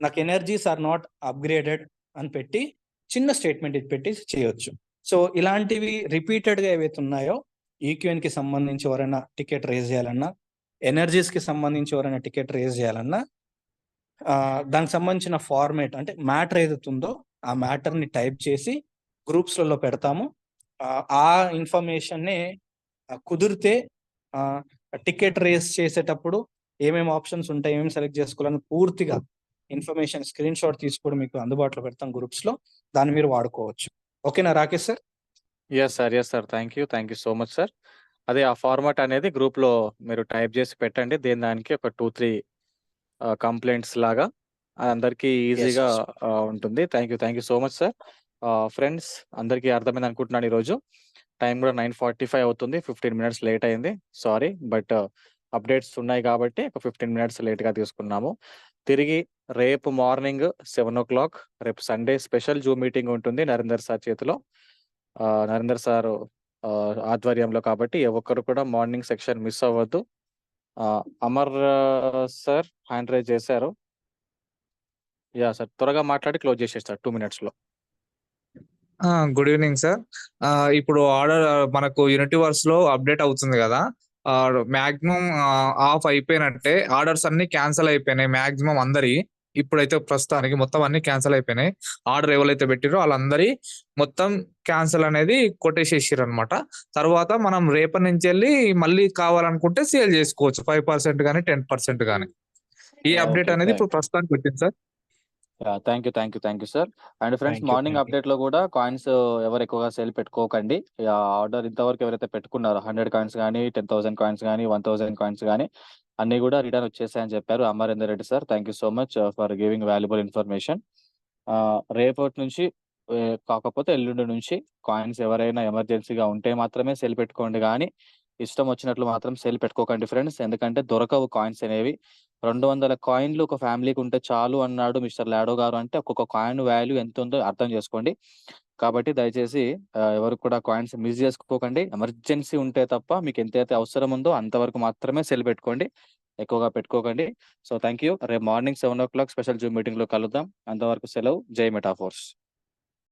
నాకు ఎనర్జీస్ ఆర్ నాట్ అప్గ్రేడెడ్ అని పెట్టి చిన్న స్టేట్మెంట్ ఇది పెట్టి చేయొచ్చు. సో ఇలాంటివి రిపీటెడ్ గా ఏవైతే ఉన్నాయో ఈక్యూఎన్ కి సంబంధించి ఎవరైనా టికెట్ రేజ్ చేయాలన్నా, ఎనర్జీస్ కి సంబంధించి ఎవరైనా టికెట్ రేజ్ చేయాలన్నా దానికి సంబంధించిన ఫార్మేట్ అంటే మ్యాటర్ ఏదైతే ఉందో ఆ మ్యాటర్ ని టైప్ చేసి గ్రూప్స్లలో పెడతాము. ఆ ఇన్ఫర్మేషన్ని కుదిరితే టికెట్ రేస్ చేసేటప్పుడు ఏమేమి ఆప్షన్స్ ఉంటాయి, ఏమేమి సెలెక్ట్ చేసుకోవాలని పూర్తిగా ఇన్ఫర్మేషన్ స్క్రీన్ షాట్ తీసుకోవడం మీకు అందుబాటులో పెడతాం గ్రూప్స్ లో, దాన్ని మీరు వాడుకోవచ్చు. ఓకేనా Rakesh sir? Yes sir. Thank you so much sir. అదే ఆ ఫార్మాట్ అనేది గ్రూప్లో మీరు టైప్ చేసి పెట్టండి. దానికి ఒక 2-3 కంప్లైంట్స్ లాగా అందరికీ ఈజీగా ఉంటుంది. Thank you so much sir. Friends అందరికీ అర్థమైంది అనుకుంటున్నాను. ఈరోజు టైం కూడా 9:45 అవుతుంది. 15 మినిట్స్ లేట్ అయింది. సారీ, బట్ అప్డేట్స్ ఉన్నాయి కాబట్టి ఒక 15 మినిట్స్ లేట్గా తీసుకున్నాము. తిరిగి రేపు మార్నింగ్ 7 o'clock రేపు సండే స్పెషల్ జూమ్ మీటింగ్ ఉంటుంది నరేందర్ సార్ చేతిలో, నరేందర్ సార్ ఆధ్వర్యంలో. కాబట్టి ఏ ఒక్కరు కూడా మార్నింగ్ సెక్షన్ మిస్ అవ్వద్దు. అమర్ సార్ హ్యాండ్ రైజ్ చేశారు. సార్ త్వరగా మాట్లాడి క్లోజ్ చేసేస్తారు 2 minutesలో. Good evening sir. ఇప్పుడు ఆర్డర్ మనకు యూనిటీవర్స్ లో అప్డేట్ అవుతుంది కదా, మాక్సిమం ఆఫ్ అయిపోయినట్టే. ఆర్డర్స్ అన్ని క్యాన్సిల్ అయిపోయినాయి మాక్సిమం అందరి. ఇప్పుడైతే ప్రస్తుతానికి మొత్తం అన్ని క్యాన్సిల్ అయిపోయినాయి. ఆర్డర్ ఎవరైతే పెట్టిరో వాళ్ళందరి మొత్తం క్యాన్సిల్ అనేది కొట్టేసేసారు అనమాట. తర్వాత మనం రేపటి నుంచి వెళ్ళి మళ్ళీ కావాలనుకుంటే సేల్ చేసుకోవచ్చు 5% కానీ 10% కానీ. ఈ అప్డేట్ అనేది ఇప్పుడు ప్రస్తుతానికి పెట్టింది sir. Thank you sir. And friends, morning update లో కూడా కాయిన్స్ ఎవరు ఎక్కువగా సేల్ పెట్టుకోకండి. ఆర్డర్ ఇంతవరకు ఎవరైతే పెట్టుకున్నారో 100 కాయిన్స్ కానీ 10,000 కాయిన్స్ కానీ 1,000 కాయిన్స్ కానీ అన్ని కూడా రిటర్న్ వచ్చేసాయని చెప్పారు Amarender Reddy sir. Thank you so much for giving valuable information. రేపటి నుంచి కాకపోతే ఎల్లుండి నుంచి కాయిన్స్ ఎవరైనా ఎమర్జెన్సీగా ఉంటే మాత్రమే సేల్ పెట్టుకోండి, కానీ ఇష్టం వచ్చినట్లు మాత్రం సేల్ పెట్టుకోకండి ఫ్రెండ్స్. ఎందుకంటే దొరకవు కాయిన్స్ అనేవి. 200 కాయిన్లు ఒక ఫ్యామిలీకి ఉంటే చాలు అన్నాడు మిస్టర్ లాడో గారు. అంటే ఒక్కొక్క కాయిన్ వాల్యూ ఎంత ఉందో అర్థం చేసుకోండి. కాబట్టి దయచేసి ఎవరు కూడా కాయిన్స్ మిస్ చేసుకోకండి. ఎమర్జెన్సీ ఉంటే తప్ప మీకు ఎంతైతే అవసరం ఉందో అంతవరకు మాత్రమే సెల్ పెట్టుకోండి, ఎక్కువగా పెట్టుకోకండి. So thank you. రేపు morning 7 o'clock special zoom meeting లో కలుద్దాం. అంతవరకు సెలవు. జై మెటాఫోర్స్.